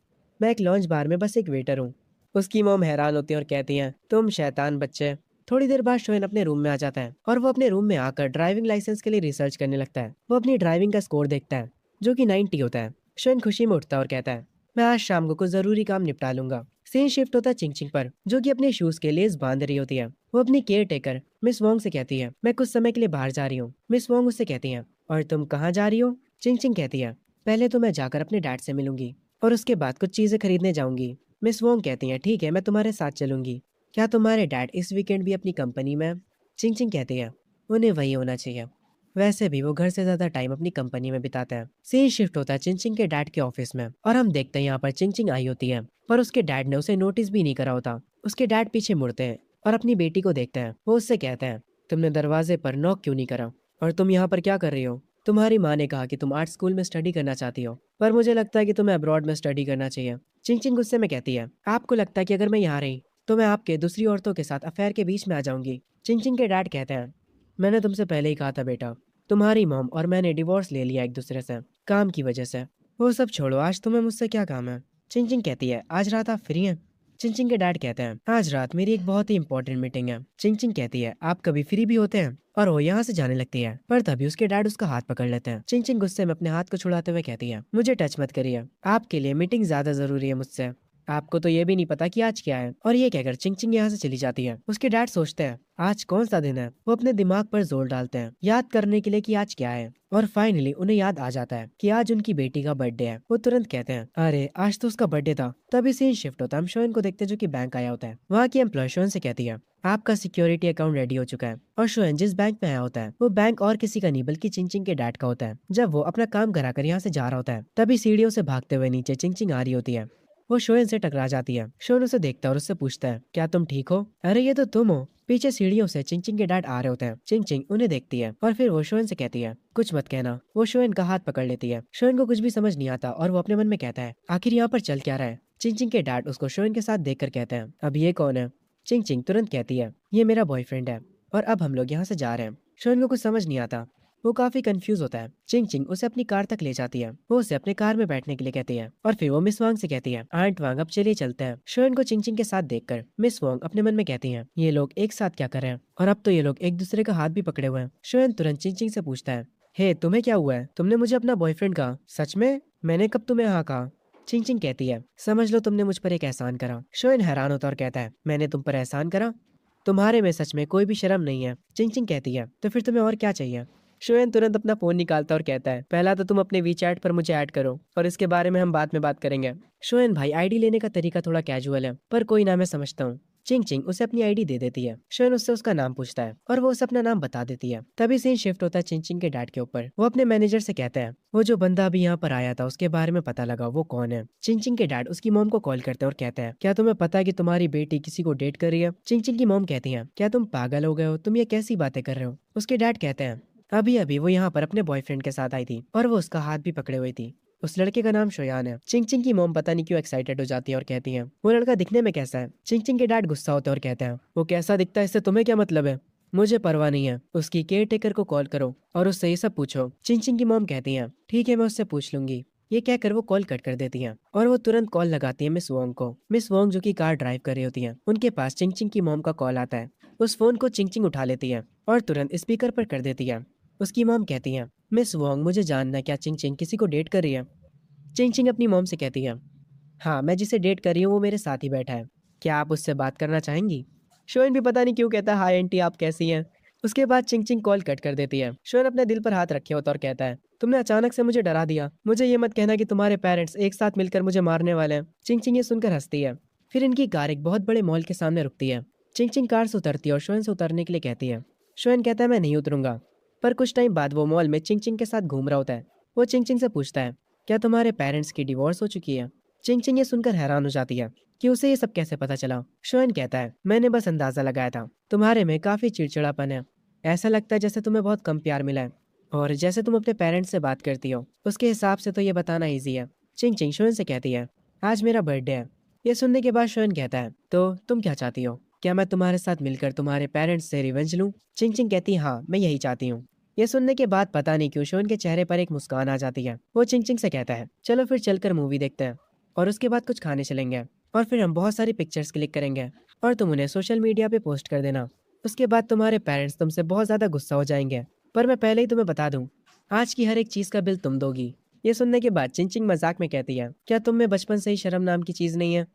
मैं एक लॉन्च बार में बस एक वेटर हूँ। उसकी मॉम हैरान होती है और कहती हैं, तुम शैतान बच्चे। थोड़ी देर बाद शोयन अपने रूम में आ जाता है और वो अपने रूम में आकर ड्राइविंग लाइसेंस के लिए रिसर्च करने लगता है। वो अपनी ड्राइविंग का स्कोर देखता है जो कि 90 होता है। शोयन खुशी में उठता है और कहता है, मैं आज शाम को कुछ जरूरी काम निपटा लूंगा। सीन शिफ्ट होता है चिंग चिंग पर, जो कि अपने शूज के लेस बांध रही होती है। वो अपनी केयर टेकर मिस वोंग से कहती है, मैं कुछ समय के लिए बाहर जा रही हूँ। मिस वोंग उससे कहती है, और तुम कहाँ जा रही हो? चिंग चिंग कहती है, पहले तो मैं जाकर अपने डैड से मिलूंगी और उसके बाद कुछ चीजें खरीदने जाऊंगी। मिस वोंग कहती हैं, ठीक है मैं तुम्हारे साथ चलूंगी। क्या तुम्हारे डैड इस वीकेंड भी अपनी कंपनी में? चिंग चिंग कहती है, उन्हें वही होना चाहिए, वैसे भी वो घर से ज्यादा टाइम अपनी कंपनी में बिताता है। सीन शिफ्ट होता है चिंग चिंग के डैड के ऑफिस में और हम देखते हैं यहाँ पर चिंग चिंग आई होती है, पर उसके डैड ने उसे नोटिस भी नहीं करा होता। उसके डैड पीछे मुड़ते हैं और अपनी बेटी को देखते हैं। वो उससे कहते हैं, तुमने दरवाजे पर नॉक क्यों नहीं करा, और तुम यहाँ पर क्या कर रही हो? तुम्हारी माँ ने कहा कि तुम आर्ट स्कूल में स्टडी करना चाहती हो, पर मुझे लगता है कि तुम्हें अब्रॉड में स्टडी करना चाहिए। चिंग चिंग गुस्से में कहती है, आपको लगता है कि अगर मैं यहाँ रही तो मैं आपके दूसरी औरतों के साथ अफेयर के बीच में आ जाऊंगी। चिंग चिंग के डैड कहते हैं, मैंने तुमसे पहले ही कहा था बेटा, तुम्हारी मॉम और मैंने डिवोर्स ले लिया एक दूसरे से, काम की वजह से। वो सब छोड़ो, आज तुम्हें मुझसे क्या काम है? चिंग चिंग कहती है, आज रात आप फ्री हैं? चिंग चिंग के डैड कहते हैं, आज रात मेरी एक बहुत ही इंपॉर्टेंट मीटिंग है। चिंग चिंग कहती है, आप कभी फ्री भी होते हैं? और वो यहाँ से जाने लगती है, पर तभी उसके डैड उसका हाथ पकड़ लेते हैं। चिंग चिंग गुस्से में अपने हाथ को छुड़ाते हुए कहती है, मुझे टच मत करिए, आपके लिए मीटिंग ज्यादा जरूरी है मुझसे। आपको तो ये भी नहीं पता कि आज क्या है। और ये कहकर चिंग चिंग यहाँ से चली जाती है। उसके डैड सोचते हैं, आज कौन सा दिन है? वो अपने दिमाग पर जोर डालते हैं याद करने के लिए कि आज क्या है। और फाइनली उन्हें याद आ जाता है कि आज उनकी बेटी का बर्थडे है। वो तुरंत कहते हैं, अरे आज तो उसका बर्थडे था। तभी सीन शिफ्ट होता है, हम शोएन को देखते हैं जो कि बैंक आया होता है। वहाँ की एम्प्लॉय शोएन से कहती है, आपका सिक्योरिटी अकाउंट रेडी हो चुका है। और शोएन जिस बैंक में आया होता है वो बैंक और किसी का नहीं बल्कि चिंग चिंग के डैड का होता है। जब वो अपना काम कराकर यहाँ से जा रहा होता है तभी सीढ़ियों से भागते हुए नीचे चिंग चिंग आ रही होती है। वो शोएन से टकरा जाती है। शोएन उसे देखता है और उससे पूछता है, क्या तुम ठीक हो? अरे ये तो तुम हो। पीछे सीढ़ियों से चिंग चिंग के डैड आ रहे होते हैं। चिंग चिंग उन्हें देखती है और फिर वो शोएन से कहती है, कुछ मत कहना। वो शोएन का हाथ पकड़ लेती है। शोएन को कुछ भी समझ नहीं आता और वो अपने मन में कहता है, आखिर यहाँ पर चल क्या रहा है? चिंग चिंग के डैड उसको शोएन के साथ देखकर कहते हैं, अब ये कौन है? चिंग चिंग तुरंत कहती है, ये मेरा बॉयफ्रेंड है और अब हम लोग यहाँ से जा रहे हैं। शोएन को कुछ समझ नहीं आता, वो काफी कंफ्यूज होता है। चिंग चिंग उसे अपनी कार तक ले जाती है। वो उसे अपने कार में बैठने के लिए कहती है और फिर वो मिस वांग से कहती है, आंट वांग अब चलिए चलते हैं। शोएन को चिंग चिंग के साथ देखकर मिस वांग अपने मन में कहती हैं, ये लोग एक साथ क्या कर रहे हैं? और अब तो ये लोग एक दूसरे का हाथ भी पकड़े हुए हैं। शोएन तुरंत चिंग चिंग से पूछता है, हे तुम्हें क्या हुआ है? तुमने मुझे अपना बॉयफ्रेंड कहा? सच में? मैंने कब तुम्हें हाँ कहा? चिंग चिंग कहती है, समझ लो तुमने मुझ पर एक एहसान करा। शोएन हैरान होता और कहता है, मैंने तुम पर एहसान करा? तुम्हारे में सच में कोई भी शर्म नहीं है। चिंग चिंग कहती है, तो फिर तुम्हें और क्या चाहिए? शोएन तुरंत अपना फोन निकालता और कहता है, पहला तो तुम अपने वीचैट पर मुझे ऐड करो और इसके बारे में हम बाद में बात करेंगे। शोएन भाई, आईडी लेने का तरीका थोड़ा कैजुअल है, पर कोई ना, मैं समझता हूँ। चिंग चिंग उसे अपनी आईडी दे देती है। शोएन उससे उसका नाम पूछता है और वो उसे अपना नाम बता देती है। तभी सीन शिफ्ट होता है चिंग चिंग के डैड के ऊपर। वो अपने मैनेजर से कहता है, वो जो बंदा अभी यहाँ पर आया था उसके बारे में पता लगा, वो कौन है? चिंग चिंग के डैड उसकी मॉम को कॉल करते हैं और कहते हैं, क्या तुम्हें पता है कि तुम्हारी बेटी किसी को डेट कर रही है? चिंग चिंग की मॉम कहती है, क्या तुम पागल हो गए हो? तुम ये कैसी बातें कर रहे हो? उसके डैड कहते हैं, अभी अभी वो यहाँ पर अपने बॉयफ्रेंड के साथ आई थी और वो उसका हाथ भी पकड़े हुई थी। उस लड़के का नाम शोयान है। चिंग चिंग की मॉम पता नहीं क्यों एक्साइटेड हो जाती है और कहती है, वो लड़का दिखने में कैसा है? चिंग चिंग के डैड गुस्सा होते हैं और कहते हैं, वो कैसा दिखता है इससे तुम्हें क्या मतलब है? मुझे परवाह नहीं है, उसकी केयर टेकर को कॉल करो और उससे ये सब पूछो। चिंग चिंग की मॉम कहती है, ठीक है मैं उससे पूछ लूंगी। ये कहकर वो कॉल कट कर देती हैं और वो तुरंत कॉल लगाती है मिस वोंग को। मिस वोंग जो कि कार ड्राइव कर रही होती है, उनके पास चिंग चिंग की मॉम का कॉल आता है। उस फोन को चिंग चिंग उठा लेती है और तुरंत स्पीकर पर कर देती है। उसकी मॉम कहती है, मिस वोंग मुझे जानना है क्या चिंग चिंग किसी को डेट कर रही है? चिंग चिंग अपनी मॉम से कहती है, हाँ मैं जिसे डेट कर रही हूँ वो मेरे साथ ही बैठा है, क्या आप उससे बात करना चाहेंगी? शोएन भी पता नहीं क्यों कहता है, हाय आंटी आप कैसी हैं? उसके बाद चिंग चिंग कॉल कट कर देती है। शोएन अपने दिल पर हाथ रखे होता और कहता है, तुमने अचानक से मुझे डरा दिया। मुझे ये मत कहना कि तुम्हारे पेरेंट्स एक साथ मिलकर मुझे मारने वाले हैं। चिंग चिंग ये सुनकर हंसती है। फिर इनकी कार एक बहुत बड़े मॉल के सामने रुकती है। चिंग चिंग कार से उतरती है और शोएन से उतरने के लिए कहती है। शोएन कहता है, मैं नहीं उतरूंगा। पर कुछ टाइम बाद वो मॉल में चिंग चिंग के साथ घूम रहा होता है। वो चिंग चिंग से पूछता है, क्या तुम्हारे पेरेंट्स की डिवोर्स हो चुकी है? चिंग चिंग ये सुनकर हैरान हो जाती है कि उसे ये सब कैसे पता चला। शोएन कहता है, मैंने बस अंदाजा लगाया था, तुम्हारे में काफी चिड़चिड़ापन है। ऐसा लगता है जैसे तुम्हें बहुत कम प्यार मिला है और जैसे तुम अपने पेरेंट्स से बात करती हो उसके हिसाब से तो ये बताना ईजी है। चिंग चिंग शोएन से कहती है, आज मेरा बर्थडे है। ये सुनने के बाद शोएन कहता है, तो तुम क्या चाहती हो? क्या मैं तुम्हारे साथ मिलकर तुम्हारे पेरेंट्स से रिवेंज लूं? चिंग चिंग कहती है, हाँ मैं यही चाहती हूँ। ये सुनने के बाद पता नहीं क्यों शोएन के चेहरे पर एक मुस्कान आ जाती है। वो चिंग चिंग से कहता है, चलो फिर चलकर मूवी देखते हैं और उसके बाद कुछ खाने चलेंगे और फिर हम बहुत सारी पिक्चर्स क्लिक करेंगे और तुम उन्हें सोशल मीडिया पे पोस्ट कर देना। उसके बाद तुम्हारे पेरेंट्स तुमसे बहुत ज़्यादा गुस्सा हो जाएंगे, पर मैं पहले ही तुम्हें बता दूं, आज की हर एक चीज़ का बिल तुम दोगी। ये सुनने के बाद चिंग चिंग मजाक में कहती है, क्या तुम में बचपन से ही शर्म नाम की चीज़ नहीं है?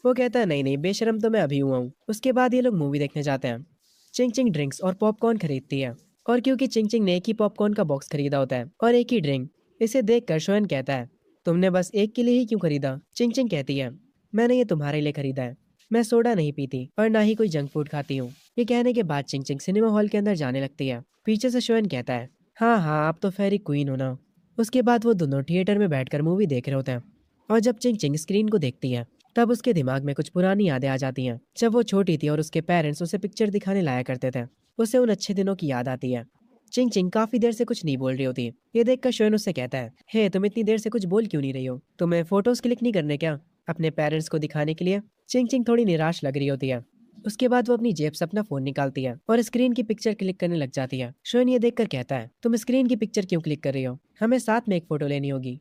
वो कहता है, नहीं नहीं बेशर्म तो मैं अभी हुआ हूँ। उसके बाद ये लोग मूवी देखने जाते हैं। चिंग चिंग ड्रिंक्स और पॉपकॉर्न खरीदती है और क्योंकि चिंग चिंग ने एक ही पॉपकॉर्न का बॉक्स खरीदा होता है और एक ही ड्रिंक, इसे देखकर शोएन कहता है, तुमने बस एक के लिए ही क्यों खरीदा? चिंग चिंग कहती है, मैंने ये तुम्हारे लिए खरीदा है। मैं सोडा नहीं पीती और ना ही कोई जंक फूड खाती हूँ। ये कहने के बाद चिंग चिंग सिनेमा हॉल के अंदर जाने लगती है। पीछे से शोएन कहता है, हाँ हाँ आप तो फेरी क्वीन हो ना। उसके बाद वो दोनों थिएटर में बैठकर मूवी देख रहे होते हैं और जब चिंग चिंग स्क्रीन को देखती है तब उसके दिमाग में कुछ पुरानी यादें आ जाती हैं। जब वो छोटी थी और उसके पेरेंट्स उसे पिक्चर दिखाने लाया करते थे, उसे उन अच्छे दिनों की याद आती है। चिंग चिंग काफी देर से कुछ नहीं बोल रही होती। ये देखकर शोएन उससे कहता है, हे तुम इतनी देर से कुछ बोल क्यों नहीं रही हो? तुम्हें फोटोज क्लिक नहीं करने क्या? अपने पेरेंट्स को दिखाने के लिए चिंग चिंग थोड़ी निराश लग रही होती है। उसके बाद वो अपनी जेब से अपना फोन निकालती है और स्क्रीन की पिक्चर क्लिक करने लग जाती है। शोन ये देखकर कहता है, तुम स्क्रीन की पिक्चर क्यों क्लिक कर रही हो, हमें साथ में एक फोटो लेनी होगी।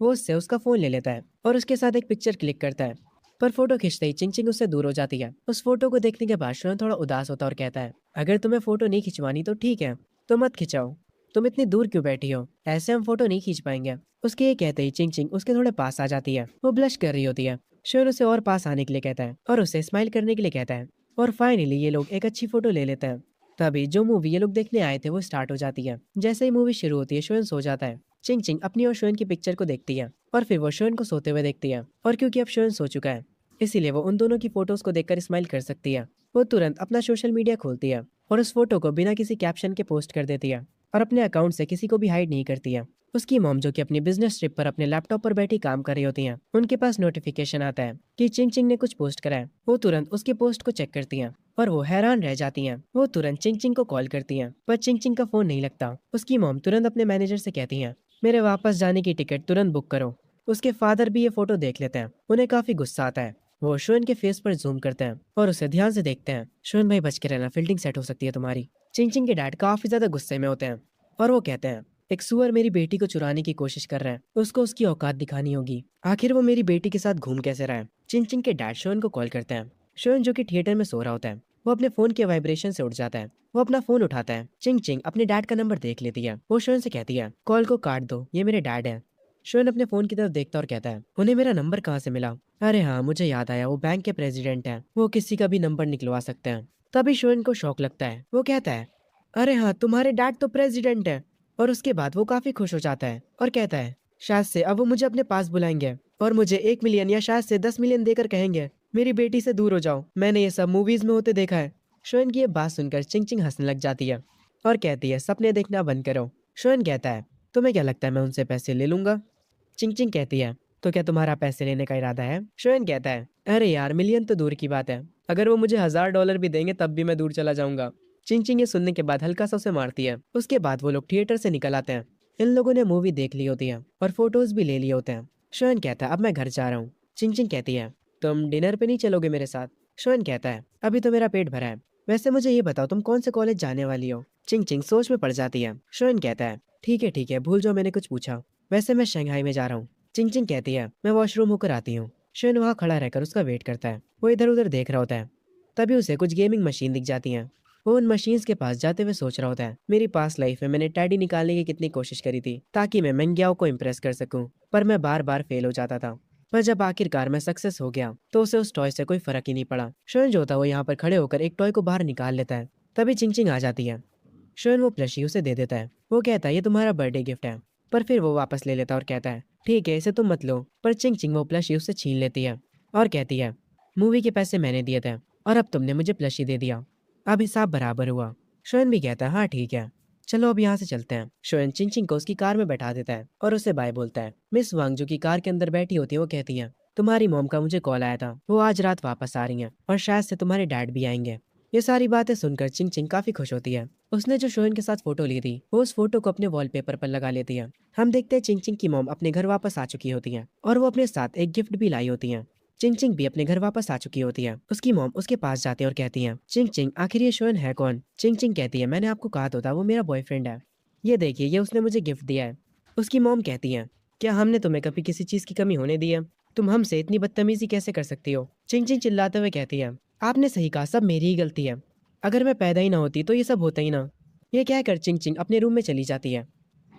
वो उससे उसका फोन ले लेता है और उसके साथ एक पिक्चर क्लिक करता है, पर फोटो खींचते ही चिंग चिंग उससे दूर हो जाती है। उस फोटो को देखने के बाद शोन थोड़ा उदास होता है और कहता है, अगर तुम्हें फोटो नहीं खिंचवानी तो ठीक है, तो मत खिंचाओ। तुम इतनी दूर क्यों बैठी हो, ऐसे हम फोटो नहीं खींच पाएंगे। उसके ये कहते ही चिंग चिंग उसके थोड़े पास आ जाती है। वो ब्लश कर रही होती है। शोन उसे और पास आने के लिए कहता है और उसे स्माइल करने के लिए कहता है, और फाइनली ये लोग एक अच्छी फोटो ले लेते हैं। तभी जो मूवी ये लोग देखने आए थे वो स्टार्ट हो जाती है। जैसे ही मूवी शुरू होती है शोन सो जाता है। चिंग चिंग अपनी और शोन की पिक्चर को देखती है और फिर वो शोन को सोते हुए देखती है, और क्योंकि अब शोन सो चुका है इसीलिए वो उन दोनों की फोटोज को देखकर स्माइल कर सकती है। वो तुरंत अपना सोशल मीडिया खोलती है और उस फोटो को बिना किसी कैप्शन के पोस्ट कर देती है और अपने अकाउंट से किसी को भी हाइड नहीं करती है। उसकी मॉम जो कि अपनी बिजनेस ट्रिप पर अपने लैपटॉप पर बैठी काम कर रही होती हैं, उनके पास नोटिफिकेशन आता है कि चिंग चिंग ने कुछ पोस्ट करा है। वो तुरंत उसके पोस्ट को चेक करती हैं और वो हैरान रह जाती हैं। वो तुरंत चिंग चिंग को कॉल करती हैं, पर चिंग चिंग का फोन नहीं लगता। उसकी मॉम तुरंत अपने मैनेजर से कहती हैं, मेरे वापस जाने की टिकट तुरंत बुक करो। उसके फादर भी ये फोटो देख लेते हैं। उन्हें काफी गुस्सा आता है। वो शोन के फेस पर जूम करते हैं और उसे ध्यान से देखते हैं। शोन भाई बच के रहना, फील्डिंग सेट हो सकती है तुम्हारी। चिंग चिंग के डैड काफी ज्यादा गुस्से में होते हैं और वो कहते हैं, एक सुअर मेरी बेटी को चुराने की कोशिश कर रहा है, उसको उसकी औकात दिखानी होगी। आखिर वो मेरी बेटी के साथ घूम कैसे रहा है। चिंग चिंग के डैड शोन को कॉल करते हैं। शोन जो कि थिएटर में सो रहा होता है, वो अपने फोन के वाइब्रेशन से उठ जाता है। वो अपना फोन उठाता है। चिंग चिंग अपने डैड का नंबर देख लेती है। वो शोन से कहती है, कॉल को काट दो, ये मेरे डैड है। शोन अपने फोन की तरफ देखता और कहता है, उन्हें मेरा नंबर कहाँ से मिला। अरे हाँ, मुझे याद आया, वो बैंक के प्रेसिडेंट है, वो किसी का भी नंबर निकलवा सकते हैं। तभी शोन को शौक लगता है। वो कहता है, अरे हाँ, तुम्हारे डैड तो प्रेसिडेंट है। और उसके बाद वो काफी खुश हो जाता है और कहता है, शायद से अब वो मुझे अपने पास बुलाएंगे और मुझे 1 मिलियन या शायद से 10 मिलियन देकर कहेंगे, मेरी बेटी से दूर हो जाओ, मैंने ये सब मूवीज में होते देखा है। शोन की ये बात सुनकर चिंग चिंग हंसने लग जाती है और कहती है, सपने देखना बंद करो। शोन कहता है, तुम्हें क्या लगता है मैं उनसे पैसे ले लूंगा। चिंग चिंग कहती है, तो क्या तुम्हारा पैसे लेने का इरादा है। शोन कहता है, अरे यार, मिलियन तो दूर की बात है, अगर वो मुझे $1000 भी देंगे तब भी मैं दूर चला जाऊंगा। चिंग चिंग ये सुनने के बाद हल्का सा उसे मारती है। उसके बाद वो लोग थिएटर से निकल आते हैं। इन लोगों ने मूवी देख ली होती है और फोटोज भी ले लिए होते हैं। शोन कहता है, अब मैं घर जा रहा हूँ। चिंग चिंग कहती है, तुम डिनर पे नहीं चलोगे मेरे साथ। शोन कहता है, अभी तो मेरा पेट भरा है, वैसे मुझे ये बताओ तुम कौन से कॉलेज जाने वाली हो। चिंग चिंग सोच में पड़ जाती है। शोन कहता है, ठीक है, भूल जाओ मैंने कुछ पूछा, वैसे मैं शंघाई में जा रहा हूँ। चिंग चिंग कहती है, मैं वॉशरूम होकर आती हूँ। शोन वहाँ खड़ा रहकर उसका वेट करता है। वो इधर उधर देख रहा होता है। तभी उसे कुछ गेमिंग मशीन दिख जाती हैं। वो उन मशीन्स के पास जाते हुए सोच रहा होता है, मेरी पास्ट लाइफ में मैंने टैडी निकालने की कितनी कोशिश करी थी ताकि मैं मेंग्याओ को इम्प्रेस कर सकूं, पर मैं बार बार फेल हो जाता था। पर जब आखिरकार मैं सक्सेस हो गया तो उसे उस टॉय से कोई फर्क ही नहीं पड़ा। शोन जो था वो यहाँ पर खड़े होकर एक टॉय को बाहर निकाल लेता है। तभी चिंग चिंग आ जाती है। शोन वो प्लशी उसे दे देता है। वो कहता है, ये तुम्हारा बर्थडे गिफ्ट है, पर फिर वो वापस ले लेता है और कहता है, ठीक है, इसे तुम मत लो। पर चिंग चिंग वो प्लशी उससे छीन लेती है और कहती है, मूवी के पैसे मैंने दिए थे और अब तुमने मुझे प्लशी दे दिया, अब हिसाब बराबर हुआ। शोएन भी कहता है, हाँ ठीक है, चलो अब यहाँ से चलते हैं। शोएन चिंग चिंग को उसकी कार में बैठा देता है और उसे बाय बोलता है। मिस वांग जो कि कार के अंदर बैठी होती है वो कहती है, तुम्हारी मॉम का मुझे कॉल आया था, वो आज रात वापस आ रही हैं और शायद से तुम्हारे डैड भी आएंगे। ये सारी बातें सुनकर चिंग चिंग काफी खुश होती है। उसने जो शोएन के साथ फोटो ली थी वो उस फोटो को अपने वॉलपेपर पर लगा लेती है। हम देखते हैं चिंग चिंग की मॉम अपने घर वापस आ चुकी होती है और वो अपने साथ एक गिफ्ट भी लाई होती है। चिंग चिंग भी अपने घर वापस आ चुकी होती है। उसकी मॉम उसके पास जाती है और कहती है, चिंग चिंग आखिर ये शोएन है कौन। चिंग चिंग कहती है, मैंने आपको कहा तो था वो मेरा बॉयफ्रेंड है, ये देखिए ये उसने मुझे गिफ्ट दिया है। उसकी मॉम कहती है, क्या हमने तुम्हें कभी किसी चीज की कमी होने दी है, तुम हमसे इतनी बदतमीजी कैसे कर सकती हो। चिंग चिंग चिल्लाते हुए कहती है, आपने सही कहा, सब मेरी ही गलती है, अगर मैं पैदा ही ना होती तो ये सब होता ही ना। ये कहकर चिंग चिंग अपने रूम में चली जाती है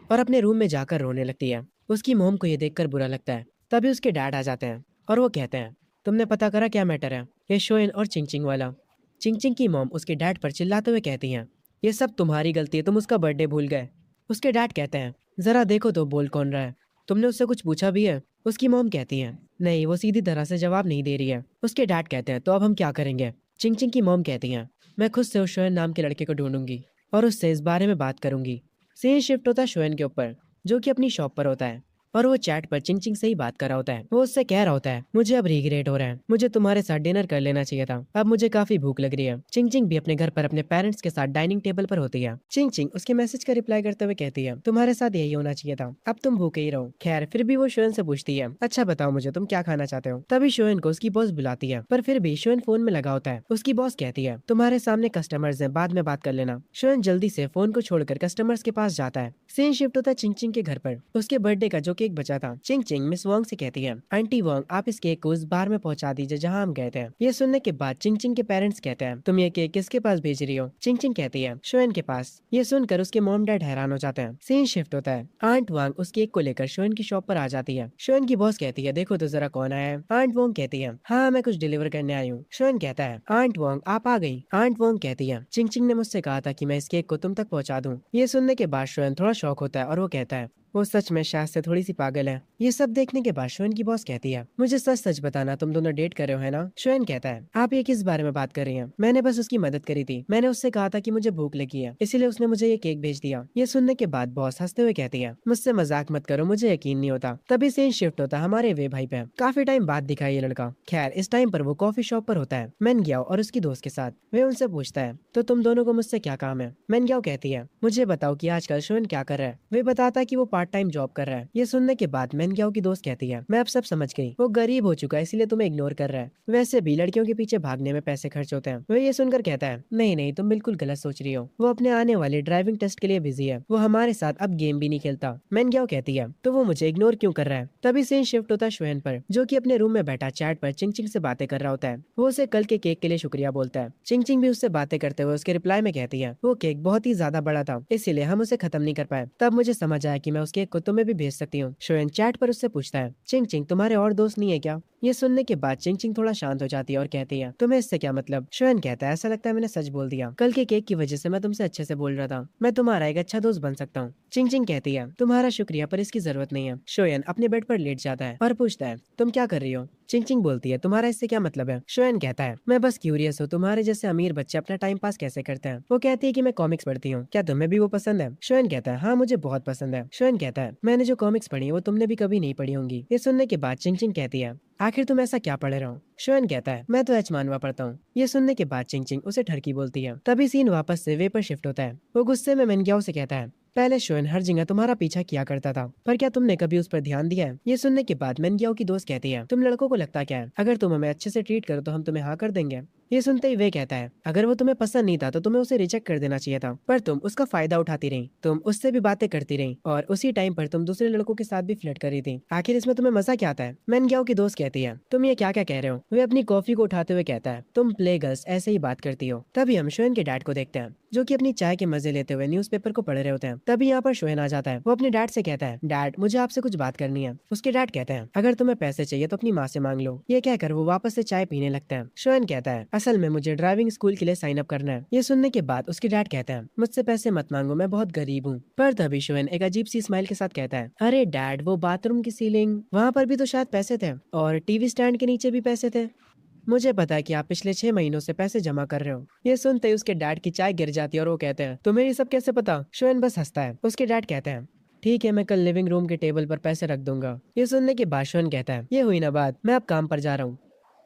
और अपने रूम में जाकर रोने लगती है। उसकी मॉम को ये देखकर बुरा लगता है। तभी उसके डैड आ जाते हैं और वो कहते हैं, तुमने पता करा क्या मैटर है, ये शोएन और चिंग चिंग वाला। चिंग चिंग की मॉम उसके डैड पर चिल्लाते हुए कहती हैं, ये सब तुम्हारी गलती है, तुम उसका बर्थडे भूल गए। उसके डैड कहते हैं, जरा देखो तो बोल कौन रहा है, तुमने उससे कुछ पूछा भी है। उसकी मॉम कहती है, नहीं, वो सीधी तरह से जवाब नहीं दे रही है। उसके डैड कहते हैं, तो अब हम क्या करेंगे। चिंग चिंग की मॉम कहती हैं, मैं खुद से उस शोएन नाम के लड़के को ढूंढूंगी और उससे इस बारे में बात करूंगी। सीन शिफ्ट होता है शोएन के ऊपर जो कि अपनी शॉप पर होता है और वो चैट पर चिंग चिंग से ही बात कर रहा होता है। वो उससे कह रहा होता है, मुझे अब रिग्रेट हो रहा है, मुझे तुम्हारे साथ डिनर कर लेना चाहिए था, अब मुझे काफी भूख लग रही है। चिंग चिंग भी अपने घर पर अपने पेरेंट्स के साथ डाइनिंग टेबल पर होती है। चिंग चिंग उसके मैसेज का रिप्लाई करते हुए कहती है, तुम्हारे साथ यही होना चाहिए था, अब तुम भूखे ही रहो। खैर फिर भी वो शोएन से पूछती है, अच्छा बताओ मुझे तुम क्या खाना चाहते हो। तभी शोएन को उसकी बॉस बुलाती है, पर फिर भी शोएन फोन में लगा होता है। उसकी बॉस कहती है, तुम्हारे सामने कस्टमर्स हैं, बाद में बात कर लेना। शोएन जल्दी से फोन को छोड़कर कस्टमर्स के पास जाता है। सीन शिफ्ट होता है चिंग चिंग के घर पर। उसके बर्थडे का जो केक बचा था। चिंग चिंग मिस वोंग से कहती है, आंटी वोंग आप इस केक को उस बार में पहुंचा दीजिए जहां हम गए थे। ये सुनने के बाद चिंग चिंग के पेरेंट्स कहते हैं, तुम ये केक किसके पास भेज रही हो। चिंग चिंग कहती है, शोएन के पास। ये सुनकर उसके मॉम डैड हैरान हो जाते हैं। सीन शिफ्ट होता है। आंट वांग उस केक को लेकर शोएन की शॉप पर आ जाती है। शोएन की बॉस कहती है, देखो तो जरा कौन आया है। आंट वोंग कहती है, हाँ मैं कुछ डिलीवर करने आई हूँ। शोएन कहता है, आंट वोंग आप आ गई। आंट वोंग कहती है, चिंग चिंग ने मुझसे कहा था कि मैं इस केक को तुम तक पहुंचा दूं। ये सुनने के बाद शोएन थोड़ा शॉक होता है और वो कहता है, वो सच में शायद से थोड़ी सी पागल है। ये सब देखने के बाद शोएन की बॉस कहती है, मुझे सच सच बताना तुम दोनों डेट कर रहे हो है ना। शोएन कहता है, आप ये किस बारे में बात कर रही हैं, मैंने बस उसकी मदद करी थी। मैंने उससे कहा था कि मुझे भूख लगी है, इसीलिए उसने मुझे ये केक भेज दिया। ये सुनने के बाद बॉस हंसते हुए कहती है, मुझसे मजाक मत करो, मुझे यकीन नहीं होता। तभी सीन शिफ्ट होता हमारे वे भाई पे। काफी टाइम बाद दिखा है ये लड़का। खैर इस टाइम पर वो कॉफी शॉप पर होता है मैन ग्याओ और उसकी दोस्त के साथ। वे उनसे पूछता है, तो तुम दोनों को मुझसे क्या काम है। मैन ग्याओ कहती है, मुझे बताओ कि आजकल शोएन क्या कर रहा है। वे बताता है कि वो पार्ट टाइम जॉब कर रहा है। ये सुनने के बाद मैन ग्याओ की दोस्त कहती है, मैं अब सब समझ गई, वो गरीब हो चुका है इसीलिए तुम्हें इग्नोर कर रहा है। वैसे भी लड़कियों के पीछे भागने में पैसे खर्च होते हैं। वो ये सुनकर कहता है, नहीं नहीं तुम बिल्कुल गलत सोच रही हो, वो अपने आने वाले ड्राइविंग टेस्ट के लिए बिजी है, वो हमारे साथ अब गेम भी नहीं खेलता। मैन ग्याओ कहती है, तो वो मुझे इग्नोर क्यों कर रहा है। तभी सीन शिफ्ट होता है शोएन पर, जो कि अपने रूम में बैठा चैट पर चिंग चिंग से बातें कर रहा होता है। वो उसे कल के केक के लिए शुक्रिया बोलता है। चिंग चिंग भी उससे बातें करते हुए उसके रिप्लाई में कहती है, वो केक बहुत ही ज्यादा बड़ा था इसीलिए हम उसे खत्म नहीं कर पाए। तब मुझे समझ आया कि मैं उस केक को तुम्हें भी भेज सकती हूँ। शोएन चैट पर उससे पूछता है, चिंग चिंग तुम्हारे और दोस्त नहीं है क्या। ये सुनने के बाद चिंग चिंग थोड़ा शांत हो जाती है और कहती है, तुम्हें इससे क्या मतलब। शोएन कहता है, ऐसा लगता है मैंने सच बोल दिया, कल के केक की वजह से मैं तुमसे अच्छे से बोल रहा था, मैं तुम्हारा एक अच्छा दोस्त बन सकता हूँ। चिंग चिंग कहती है, तुम्हारा शुक्रिया पर इसकी जरूरत नहीं है। शोएन अपने बेड पर लेट जाता है और पूछता है, तुम क्या कर रही हो। चिंग चिंग बोलती है, तुम्हारा इससे क्या मतलब है। शोएन कहता है, मैं बस क्यूरियस हूँ तुम्हारे जैसे अमीर बच्चे अपना टाइम पास कैसे करते हैं। वो कहती है कि मैं कॉमिक्स पढ़ती हूँ, क्या तुम्हें भी वो पसंद है। शोएन कहता है, हाँ मुझे बहुत पसंद है। शोएन कहता है, मैंने जो कॉमिक्स पढ़ी है वो तुमने भी कभी नहीं पढ़ी होंगी। ये सुनने के बाद चिंग चिंग कहती है, आखिर तुम ऐसा क्या पढ़ रहे हो। शोएन कहता है, मैं तो एच मानवा पढ़ता हूँ। ये सुनने के बाद चिंग चिंग उसे ठरकी बोलती है। तभी सीन वापस से वे पर शिफ्ट होता है। वो गुस्से में मेनग्याओ से कहता है, पहले शोएन हर जगह तुम्हारा पीछा किया करता था, पर क्या तुमने कभी उस पर ध्यान दिया है। ये सुनने के बाद मेनग्याओ की दोस्त कहती है, तुम लड़कों को लगता क्या है, अगर तुम हमें अच्छे से ट्रीट करो तो हम तुम्हें हाँ कर देंगे। ये सुनते ही वे कहता है, अगर वो तुम्हें पसंद नहीं था तो तुम्हें उसे रिजेक्ट कर देना चाहिए था, पर तुम उसका फायदा उठाती रही, तुम उससे भी बातें करती रही और उसी टाइम पर तुम दूसरे लड़कों के साथ भी फ्लर्ट कर रही थी। आखिर इसमें तुम्हें मजा क्या आता है। मेनग्याओ की दोस्त कहती है, तुम ये क्या क्या कह रहे हो। वे अपनी कॉफी को उठाते हुए कहता है, तुम प्ले गर्ल्स ऐसे ही बात करती हो। तभी हम शोएन के डैड को देखते हैं, जो कि अपनी चाय के मजे लेते हुए न्यूज़पेपर को पढ़ रहे होते हैं। तभी यहाँ पर शोएन आ जाता है। वो अपने डैड से कहता है, डैड मुझे आपसे कुछ बात करनी है। उसके डैड कहते हैं, अगर तुम्हें पैसे चाहिए तो अपनी माँ से मांग लो। ये कहकर वो वापस से चाय पीने लगते हैं। शोएन कहता है, असल में मुझे ड्राइविंग स्कूल के लिए साइन अप करना है। ये सुनने के बाद उसके डैड कहते हैं, मुझसे पैसे मत मांगो, मैं बहुत गरीब हूँ। पर तभी शोएन एक अजीब सी स्माइल के साथ कहता है, अरे डैड वो बाथरूम की सीलिंग वहाँ पर भी तो शायद पैसे थे और टीवी स्टैंड के नीचे भी पैसे थे। मुझे पता है कि आप पिछले 6 महीनों से पैसे जमा कर रहे हो। ये सुनते ही उसके डैड की चाय गिर जाती है और वो कहते हैं, तुम्हें ये सब कैसे पता। शोएन बस हंसता है। उसके डैड कहते हैं, ठीक है मैं कल लिविंग रूम के टेबल पर पैसे रख दूंगा। ये सुनने के बाद शोएन कहता है, ये हुई ना बात, मैं अब काम पर जा रहा हूँ।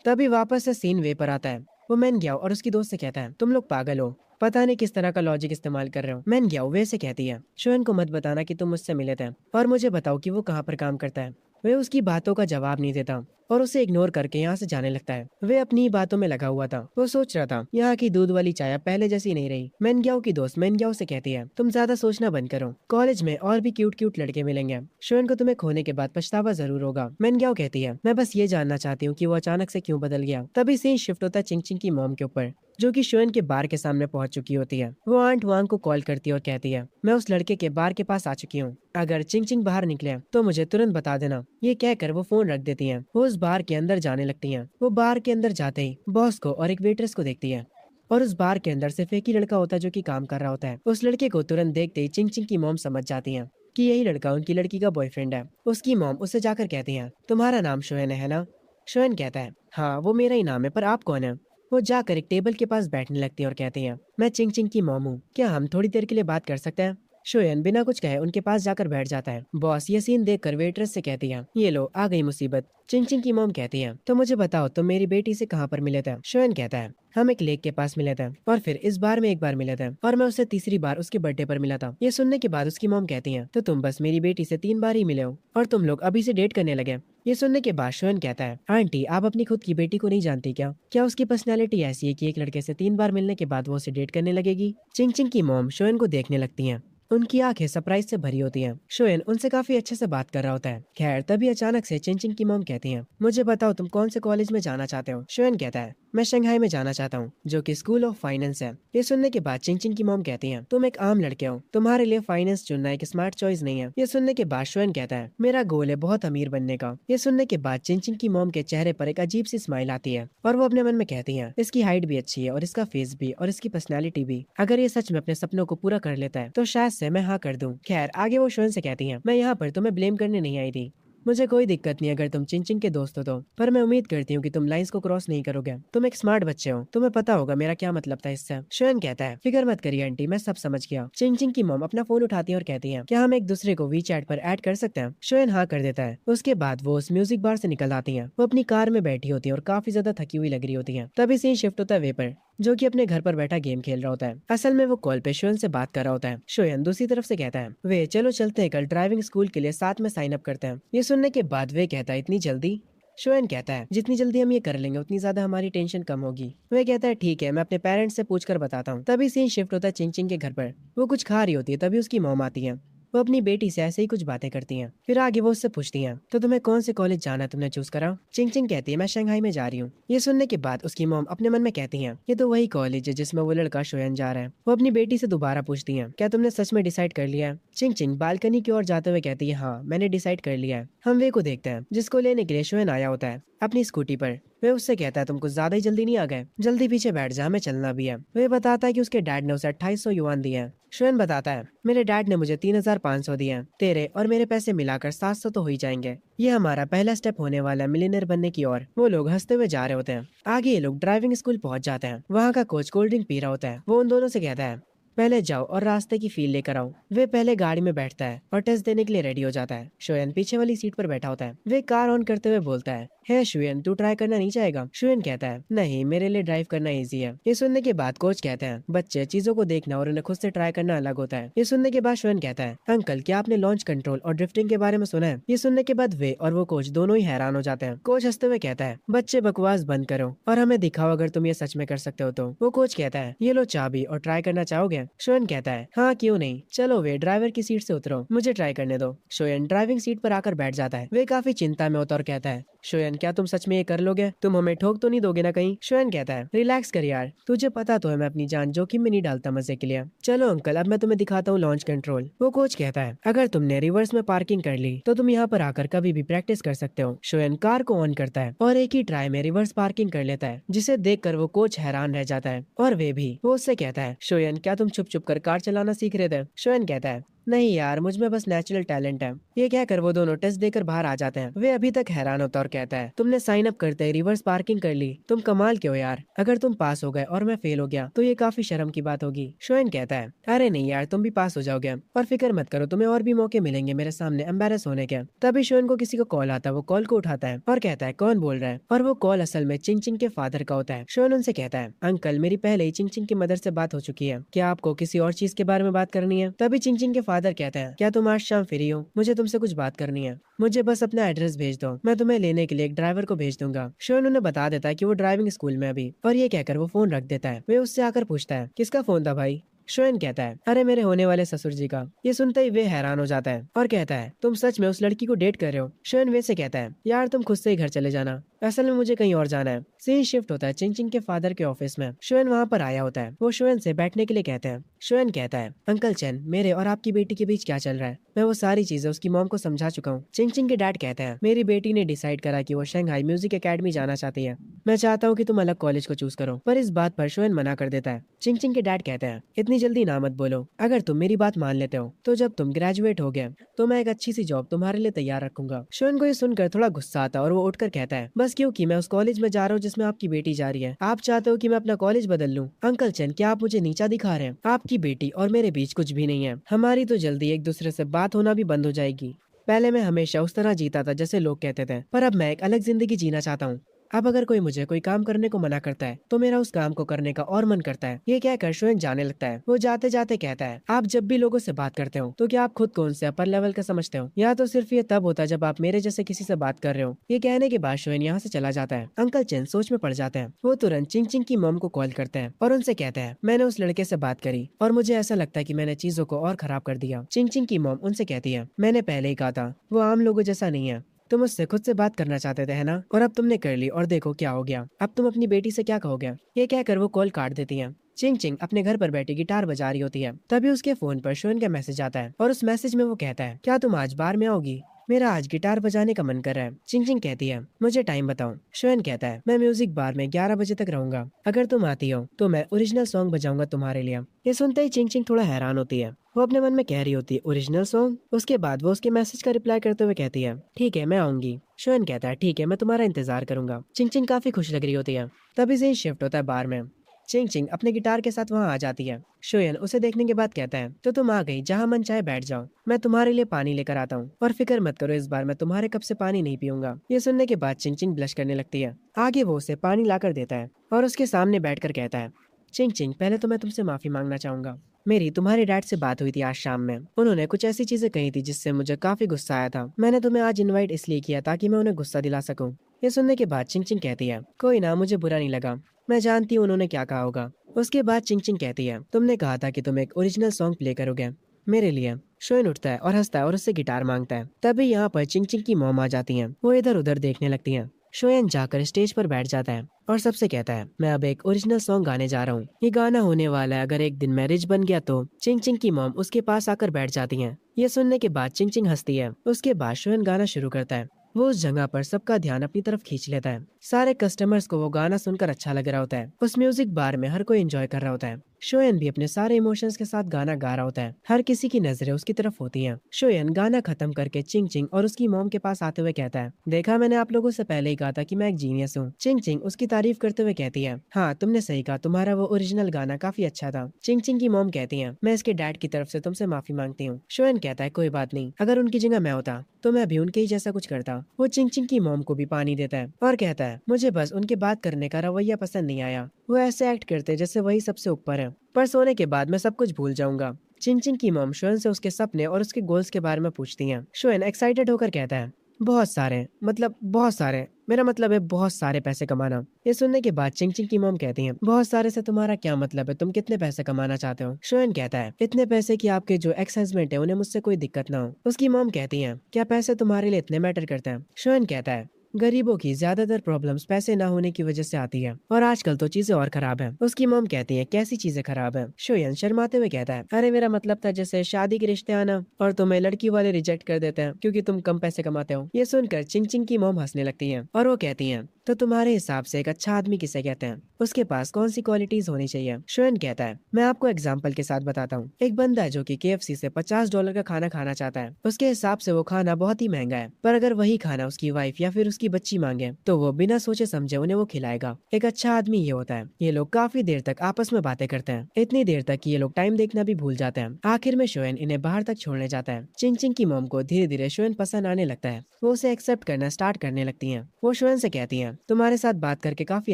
तभी वापस से सीन वे पर आता है। वो मैन ग्याओ और उसकी दोस्त से कहता है, तुम लोग पागल हो, पता नहीं किस तरह का लॉजिक इस्तेमाल कर रहे हो। मैन ग्याओ वे से कहती है, शोएन को मत बताना कि तुम मुझसे मिले थे और मुझे बताओ कि वो कहाँ पर काम करता है। वे उसकी बातों का जवाब नहीं देता और उसे इग्नोर करके यहाँ से जाने लगता है। वे अपनी ही बातों में लगा हुआ था। वो सोच रहा था, यहाँ की दूध वाली चाय अब पहले जैसी नहीं रही। मेनग्याओ की दोस्त मेनग्याओ से कहती है, तुम ज्यादा सोचना बंद करो, कॉलेज में और भी क्यूट क्यूट लड़के मिलेंगे। शोएन को तुम्हें खोने के बाद पछतावा जरूर होगा। मेनग्याओ कहती है, मैं बस ये जानना चाहती हूँ कि वो अचानक से क्यों बदल गया। तभी सीन शिफ्ट होता है चिंग चिंग की मॉम के ऊपर, जो कि शोएन के बार के सामने पहुंच चुकी होती है। वो आंट वांग को कॉल करती है और कहती है, मैं उस लड़के के बार के पास आ चुकी हूँ, अगर चिंग चिंग बाहर निकले तो मुझे तुरंत बता देना। ये कहकर वो फोन रख देती हैं। वो उस बार के अंदर जाने लगती हैं। वो बार के अंदर जाते ही बॉस को और एक वेट्रेस को देखती है और उस बार के अंदर सिर्फ एक ही लड़का होता है जो कि काम कर रहा होता है। उस लड़के को तुरंत देखते ही चिंग चिंग की मॉम समझ जाती है कि यही लड़का उनकी लड़की का बॉयफ्रेंड है। उसकी मॉम उससे जाकर कहती है, तुम्हारा नाम शोएन है ना। शोएन कहता है, हाँ वो मेरा ही नाम है, पर आप कौन है। वो जाकर एक टेबल के पास बैठने लगती है और कहती है, मैं चिंग चिंग की मॉम हूँ, क्या हम थोड़ी देर के लिए बात कर सकते हैं। शोयन बिना कुछ कहे उनके पास जाकर बैठ जाता है। बॉस ये सीन देखकर वेट्रेस से कहती है, ये लो आ गई मुसीबत। चिंग चिंग की मॉम कहती है, तो मुझे बताओ तुम मेरी बेटी से कहाँ पर मिले थे? शोयन कहता है, हम एक लेक के पास मिले थे और फिर इस बार में एक बार मिले थे और मैं उससे तीसरी बार उसके बर्थडे पर मिला था। ये सुनने के बाद उसकी मॉम कहती है, तो तुम बस मेरी बेटी से 3 बार ही मिले हो और तुम लोग अभी से डेट करने लगे? ये सुनने के बाद शोयन कहता है, आंटी आप अपनी खुद की बेटी को नहीं जानती क्या? क्या उसकी पर्सनैलिटी ऐसी है कि एक लड़के से 3 बार मिलने के बाद वो उसे डेट करने लगेगी? चिंग चिंग की मॉम शोयन को देखने लगती है। उनकी आंखें सरप्राइज से भरी होती हैं। शोयन उनसे काफी अच्छे से बात कर रहा होता है। खैर तभी अचानक से चिंग चिंग की मॉम कहती हैं, मुझे बताओ तुम कौन से कॉलेज में जाना चाहते हो? शोयन कहता है, मैं शंघाई में जाना चाहता हूँ, जो कि स्कूल ऑफ फाइनेंस है। ये सुनने के बाद चिंग चिंग की मॉम कहती हैं, तुम एक आम लड़के हो, तुम्हारे लिए फाइनेंस चुनना एक स्मार्ट चॉइस नहीं है। ये सुनने के बाद शोयन कहता है, मेरा गोल है बहुत अमीर बनने का। ये सुनने के बाद चिंग चिंग की मॉम के चेहरे पर एक अजीब सी स्माइल आती है और वो अपने मन में कहती है, इसकी हाइट भी अच्छी है और इसका फेस भी और इसकी पर्सनैलिटी भी। अगर ये सच में अपने सपनों को पूरा कर लेता है तो शायद से मैं हाँ कर दूं। खैर आगे वो शोयन से कहती हैं, मैं यहाँ पर तुम्हें ब्लेम करने नहीं आई थी। मुझे कोई दिक्कत नहीं अगर तुम चिंग चिंग के दोस्त हो तो, पर मैं उम्मीद करती हूँ कि तुम लाइंस को क्रॉस नहीं करोगे। तुम एक स्मार्ट बच्चे हो, तुम्हें पता होगा मेरा क्या मतलब था इससे। शोयन कहता है, फिक्र मत करिए आंटी, मैं सब समझ गया। चिंग चिंग की मॉम अपना फोन उठाती है और कहती है, क्या हम एक दूसरे को वी चैट पर ऐड कर सकते हैं? शोयन हाँ कर देता है। उसके बाद वो उस म्यूजिक बार से निकल आती है। वो अपनी कार में बैठी होती है और काफी ज्यादा थकी हुई लग रही होती है। तभी सीन शिफ्ट होता है वे पर, जो कि अपने घर पर बैठा गेम खेल रहा होता है। असल में वो कॉल पे शोयन से बात कर रहा होता है। शोयन दूसरी तरफ से कहता है, वे चलो चलते हैं, कल ड्राइविंग स्कूल के लिए साथ में साइन अप करते हैं। ये सुनने के बाद वे कहता है, इतनी जल्दी? शोयन कहता है, जितनी जल्दी हम ये कर लेंगे उतनी ज्यादा हमारी टेंशन कम होगी। वे कहता है, ठीक है मैं अपने पेरेंट्स से पूछकर बताता हूँ। तभी सीन शिफ्ट होता है चिंग चिंग के घर पर। वो कुछ खा रही होती है, तभी उसकी मॉम आती है। वो अपनी बेटी से ऐसे ही कुछ बातें करती हैं। फिर आगे वो उससे पूछती हैं, तो तुम्हें कौन से कॉलेज जाना तुमने चूज करा? चिंग चिंग कहती है, मैं शंघाई में जा रही हूँ। ये सुनने के बाद उसकी मॉम अपने मन में कहती हैं, ये तो वही कॉलेज है जिसमें वो लड़का शोयन जा रहा है। वो अपनी बेटी से दोबारा पूछती हैं, क्या तुमने सच में डिसाइड कर लिया है? चिंग चिंग बालकनी की ओर जाते हुए कहती है, हाँ मैंने डिसाइड कर लिया है। हम वे को देखते हैं जिसको लेने के लिए शोयन आया होता है अपनी स्कूटी पर। वे उससे कहता है, तुम कुछ ज्यादा ही जल्दी नहीं आ गए? जल्दी पीछे बैठ जा, हमें चलना भी है। वे बताता है कि उसके डैड ने उसे 2800 युआन दिए हैं। शोयन बताता है, मेरे डैड ने मुझे 3500 दिए हैं। तेरे और मेरे पैसे मिलाकर 700 तो हो ही जाएंगे। ये हमारा पहला स्टेप होने वाला है मिलियनर बनने की ओर। वो लोग हंसते हुए जा रहे होते हैं। आगे ये लोग ड्राइविंग स्कूल पहुंच जाते हैं। वहाँ का कोच कोल्ड ड्रिंक पी रहा होता है। वो उन दोनों से कहता है, पहले जाओ और रास्ते की फील लेकर आओ। वे पहले गाड़ी में बैठता है और टेस्ट देने के लिए रेडी हो जाता है। शोयन पीछे वाली सीट पर बैठा होता है। वे कार ऑन करते हुए बोलता है, हे शोयन तू ट्राई करना नहीं चाहेगा? शोयन कहता है, नहीं मेरे लिए ड्राइव करना इजी है। ये सुनने के बाद कोच कहते हैं, बच्चे चीजों को देखना और उन्हें खुद से ट्राई करना अलग होता है। ये सुनने के बाद शोयन कहता है, अंकल क्या आपने लॉन्च कंट्रोल और ड्रिफ्टिंग के बारे में सुना है? ये सुनने के बाद वे और वो कोच दोनों ही हैरान हो जाते हैं। कोच हंसते हुए कहता है, बच्चे बकवास बंद करो और हमें दिखाओ अगर तुम ये सच में कर सकते हो तो। वो कोच कहता है, ये लो चाबी और ट्राई करना चाहोगे? शोयन कहता है, हाँ क्यों नहीं, चलो वे ड्राइवर की सीट से उतरो, मुझे ट्राई करने दो। शोयन ड्राइविंग सीट पर आकर बैठ जाता है। वे काफी चिंता में होता और कहता है, शोयन क्या तुम सच में ये कर लोगे? तुम हमें ठोक तो नहीं दोगे ना कहीं? शोयन कहता है, रिलैक्स कर यार, तुझे पता तो है मैं अपनी जान जोखिम में नहीं डालता मजे के लिए। चलो अंकल अब मैं तुम्हें दिखाता हूँ लॉन्च कंट्रोल। वो कोच कहता है, अगर तुमने रिवर्स में पार्किंग कर ली तो तुम यहाँ पर आकर कभी भी प्रैक्टिस कर सकते हो। शोयन कार को ऑन करता है और एक ही ट्राई में रिवर्स पार्किंग कर लेता है, जिसे देखकर वो कोच हैरान रह जाता है और वे भी। वो उससे कहता है, शोयन क्या तुम छुप छुप कर कार चलाना सीख रहे थे? शोयन कहता है, नहीं यार मुझ में बस नेचुरल टैलेंट है। ये कहकर वो दोनों टेस्ट देकर बाहर आ जाते हैं। वे अभी तक हैरान होता और कहता है, तुमने साइन अप करते ही रिवर्स पार्किंग कर ली, तुम कमाल के हो यार। अगर तुम पास हो गए और मैं फेल हो गया तो ये काफी शर्म की बात होगी। शोयन कहता है, अरे नहीं यार तुम भी पास हो जाओगे और फिक्र मत करो, तुम्हें और भी मौके मिलेंगे मेरे सामने एम्बेरस होने के। तभी शोयन को किसी को कॉल आता है। वो कॉल को उठाता है और कहता है, कौन बोल रहा है? और वो कॉल असल में चिंग चिंग के फादर का होता है। शोयन उनसे कहता है, अंकल मेरी पहले ही चिंग चिंग की मदर से बात हो चुकी है, क्या आपको किसी और चीज के बारे में बात करनी है? तभी चिंग चिंग के फादर कहते हैं, क्या तुम आज शाम फ्री हो? मुझे तुमसे कुछ बात करनी है, मुझे बस अपना एड्रेस भेज दो, मैं तुम्हें लेने के लिए एक ड्राइवर को भेज दूंगा। शोयन उन्हें बता देता है कि वो ड्राइविंग स्कूल में अभी, और ये कहकर वो फोन रख देता है। वे उससे आकर पूछता है, किसका फोन था भाई? शोयन कहता है, अरे मेरे होने वाले ससुर जी का। ये सुनते ही वे हैरान हो जाता है और कहता है, तुम सच में उस लड़की को डेट कर रहे हो? शोयन वे से कहता है, यार तुम खुद से ही घर चले जाना, असल में मुझे कहीं और जाना है। सीन शिफ्ट होता है चिंग चिंग के फादर के ऑफिस में। शोयन वहाँ पर आया होता है। वो शोयन से बैठने के लिए कहते हैं। शोयन कहता है, अंकल चैन मेरे और आपकी बेटी के बीच क्या चल रहा है? मैं वो सारी चीजें उसकी मॉम को समझा चुका हूँ। चिंग चिंग के डैड कहते हैं, मेरी बेटी ने डिसाइड करा कि वो शंघाई म्यूजिक एकेडमी जाना चाहती है। मैं चाहता हूँ कि तुम अलग कॉलेज को चूज करो, पर इस बात पर शोयन मना कर देता है। चिंग चिंग के डैड कहते हैं, इतनी जल्दी ना मत बोलो, अगर तुम मेरी बात मान लेते हो तो जब तुम ग्रेजुएट हो गए तो मैं एक अच्छी सी जॉब तुम्हारे लिए तैयार रखूंगा। शोयन को ये सुनकर थोड़ा गुस्सा आता और वो उठकर कहता है, बस बस क्योंकि मैं उस कॉलेज में जा रहा हूँ जिसमें आपकी बेटी जा रही है। आप चाहते हो कि मैं अपना कॉलेज बदल लूं? अंकल चेन, क्या आप मुझे नीचा दिखा रहे हैं? आपकी बेटी और मेरे बीच कुछ भी नहीं है। हमारी तो जल्दी एक दूसरे से बात होना भी बंद हो जाएगी। पहले मैं हमेशा उस तरह जीता था जैसे लोग कहते थे, पर अब मैं एक अलग जिंदगी जीना चाहता हूँ। अब अगर कोई मुझे कोई काम करने को मना करता है तो मेरा उस काम को करने का और मन करता है। ये कहकर शोएन जाने लगता है। वो जाते जाते कहता है, आप जब भी लोगों से बात करते हो तो क्या आप खुद को उनसे अपर लेवल का समझते हो, या तो सिर्फ ये तब होता है जब आप मेरे जैसे किसी से बात कर रहे हो। ये कहने के बाद शोएन यहाँ से चला जाता है। अंकल चेन सोच में पड़ जाते हैं। वो तुरंत चिंग चिंग की मॉम को कॉल करते हैं और उनसे कहते हैं, मैंने उस लड़के से बात करी और मुझे ऐसा लगता है कि मैंने चीजों को और खराब कर दिया। चिंग चिंग की मॉम उनसे कहती है, मैंने पहले ही कहा था, वो आम लोगों जैसा नहीं है। तुम उससे खुद से बात करना चाहते थे, है ना? और अब तुमने कर ली और देखो क्या हो गया। अब तुम अपनी बेटी से क्या कहोगे? ये कहकर वो कॉल काट देती है। चिंग चिंग अपने घर पर बैठी गिटार बजा रही होती है। तभी उसके फोन पर शोन का मैसेज आता है और उस मैसेज में वो कहता है, क्या तुम आज बार में आओगी? मेरा आज गिटार बजाने का मन कर रहा है। चिंग चिंग कहती है, मुझे टाइम बताओ। शोएन कहता है, मैं म्यूजिक बार में 11 बजे तक रहूंगा। अगर तुम आती हो तो मैं ओरिजिनल सॉन्ग बजाऊंगा तुम्हारे लिए। ये सुनते ही चिंग चिंग थोड़ा हैरान होती है। वो अपने मन में कह रही होती है, ओरिजिनल सॉन्ग? उसके बाद वो उसके मैसेज का रिप्लाई करते हुए कहती है, ठीक है मैं आऊंगी। शोएन कहता है, ठीक है मैं तुम्हारा इंतजार करूंगा। चिंग चिंग काफी खुश लग रही होती है। तभी से ही शिफ्ट होता है बार में। चिंग चिंग अपने गिटार के साथ वहां आ जाती है। शोयन उसे देखने के बाद कहता है, तो तुम आ गई, जहां मन चाहे बैठ जाओ। मैं तुम्हारे लिए पानी लेकर आता हूँ और फिक्र मत करो, इस बार मैं तुम्हारे कप से पानी नहीं पीऊंगा। ये सुनने के बाद चिंग चिंग ब्लश करने लगती है। आगे वो उसे पानी लाकर देता है और उसके सामने बैठकर कहता है, चिंग चिंग पहले तो मैं तुमसे माफी मांगना चाहूंगा। मेरी तुम्हारे डैड से बात हुई थी आज शाम में। उन्होंने कुछ ऐसी चीजें कही थी जिससे मुझे काफी गुस्सा आया था। मैंने तुम्हें आज इनवाइट इसलिए किया ताकि मैं उन्हें गुस्सा दिला सकूं। ये सुनने के बाद चिंग चिंग कहती है, कोई ना, मुझे बुरा नहीं लगा। मैं जानती हूँ उन्होंने क्या कहा होगा। उसके बाद चिंग चिंग कहती है, तुमने कहा था कि तुम एक ओरिजिनल सॉन्ग प्ले करोगे मेरे लिए। शोएन उठता है और हंसता है और उससे गिटार मांगता है। तभी यहाँ पर चिंग चिंग की मॉम आ जाती हैं। वो इधर उधर देखने लगती हैं। शोएन जाकर स्टेज पर बैठ जाता है और सबसे कहता है, मैं अब एक ओरिजिनल सॉन्ग गाने जा रहा हूँ। ये गाना होने वाला है, अगर एक दिन मैं रिच बन गया तो। चिंग चिंग की मॉम उसके पास आकर बैठ जाती हैं। ये सुनने के बाद चिंग चिंग हंसती है। उसके बाद शोएन गाना शुरू करता है। वो उस जगह पर सबका ध्यान अपनी तरफ खींच लेता है। सारे कस्टमर्स को वो गाना सुनकर अच्छा लग रहा होता है। उस म्यूजिक बार में हर कोई एंजॉय कर रहा होता है। शोयन भी अपने सारे इमोशंस के साथ गाना गा रहा होता है। हर किसी की नजरें उसकी तरफ होती हैं। शोयन गाना खत्म करके चिंग चिंग और उसकी मॉम के पास आते हुए कहता है, देखा, मैंने आप लोगों से पहले ही कहा था कि मैं एक जीनियस हूँ। चिंग चिंग उसकी तारीफ करते हुए कहती है, हाँ तुमने सही कहा, तुम्हारा वो ओरिजिनल गाना काफी अच्छा था। चिंग चिंग की मॉम कहती है, मैं इसके डैड की तरफ से तुमसे माफी मांगती हूँ। शोयन कहता है, कोई बात नहीं, अगर उनकी जगह मैं होता तो मैं भी उनके ही जैसा कुछ करता। वो चिंग चिंग की मॉम को भी पानी देता है और कहता है, मुझे बस उनके बात करने का रवैया पसंद नहीं आया। वो ऐसे एक्ट करते जैसे वही सबसे ऊपर है, पर सोने के बाद मैं सब कुछ भूल जाऊंगा। चिंग चिंग की मॉम शोएन से उसके सपने और उसके गोल्स के बारे में पूछती हैं। शोएन एक्साइटेड होकर कहता है, बहुत सारे, मतलब बहुत सारे, मेरा मतलब है बहुत सारे पैसे कमाना। ये सुनने के बाद चिंग चिंग की मॉम कहती हैं, बहुत सारे से तुम्हारा क्या मतलब है, तुम कितने पैसे कमाना चाहते हो? शोएन कहता है, इतने पैसे कि आपके जो एक्स हस्बैंड है उन्हें मुझसे कोई दिक्कत ना हो। उसकी मॉम कहती है, क्या पैसे तुम्हारे लिए इतने मैटर करते हैं? शोएन कहता है, गरीबों की ज्यादातर प्रॉब्लम्स पैसे ना होने की वजह से आती है, और आजकल तो चीजें और खराब है। उसकी मॉम कहती है, कैसी चीजें खराब है? शोयन शर्माते हुए कहता है, अरे मेरा मतलब था जैसे शादी के रिश्ते आना और तुम्हें लड़की वाले रिजेक्ट कर देते हैं क्योंकि तुम कम पैसे कमाते हो। ये सुनकर चिंग चिंग की मॉम हंसने लगती है और वो कहती है, तो तुम्हारे हिसाब से एक अच्छा आदमी किसे कहते हैं? उसके पास कौन सी क्वालिटीज होनी चाहिए? शोएन कहता है, मैं आपको एग्जाम्पल के साथ बताता हूँ। एक बंदा है जो कि KFC से $50 का खाना खाना चाहता है। उसके हिसाब से वो खाना बहुत ही महंगा है, पर अगर वही खाना उसकी वाइफ या फिर उसकी बच्ची मांगे तो वो बिना सोचे समझे उन्हें वो खिलाएगा। एक अच्छा आदमी ये होता है। ये लोग काफी देर तक आपस में बातें करते हैं, इतनी देर तक कि ये लोग टाइम देखना भी भूल जाते हैं। आखिर में शोएन इन्हें बाहर तक छोड़ने जाता है। चिंग चिंग की मॉम को धीरे धीरे शोएन पसंद आने लगता है। वो उसे एक्सेप्ट करना स्टार्ट करने लगती है। वो शोएन से कहती है, तुम्हारे साथ बात करके काफी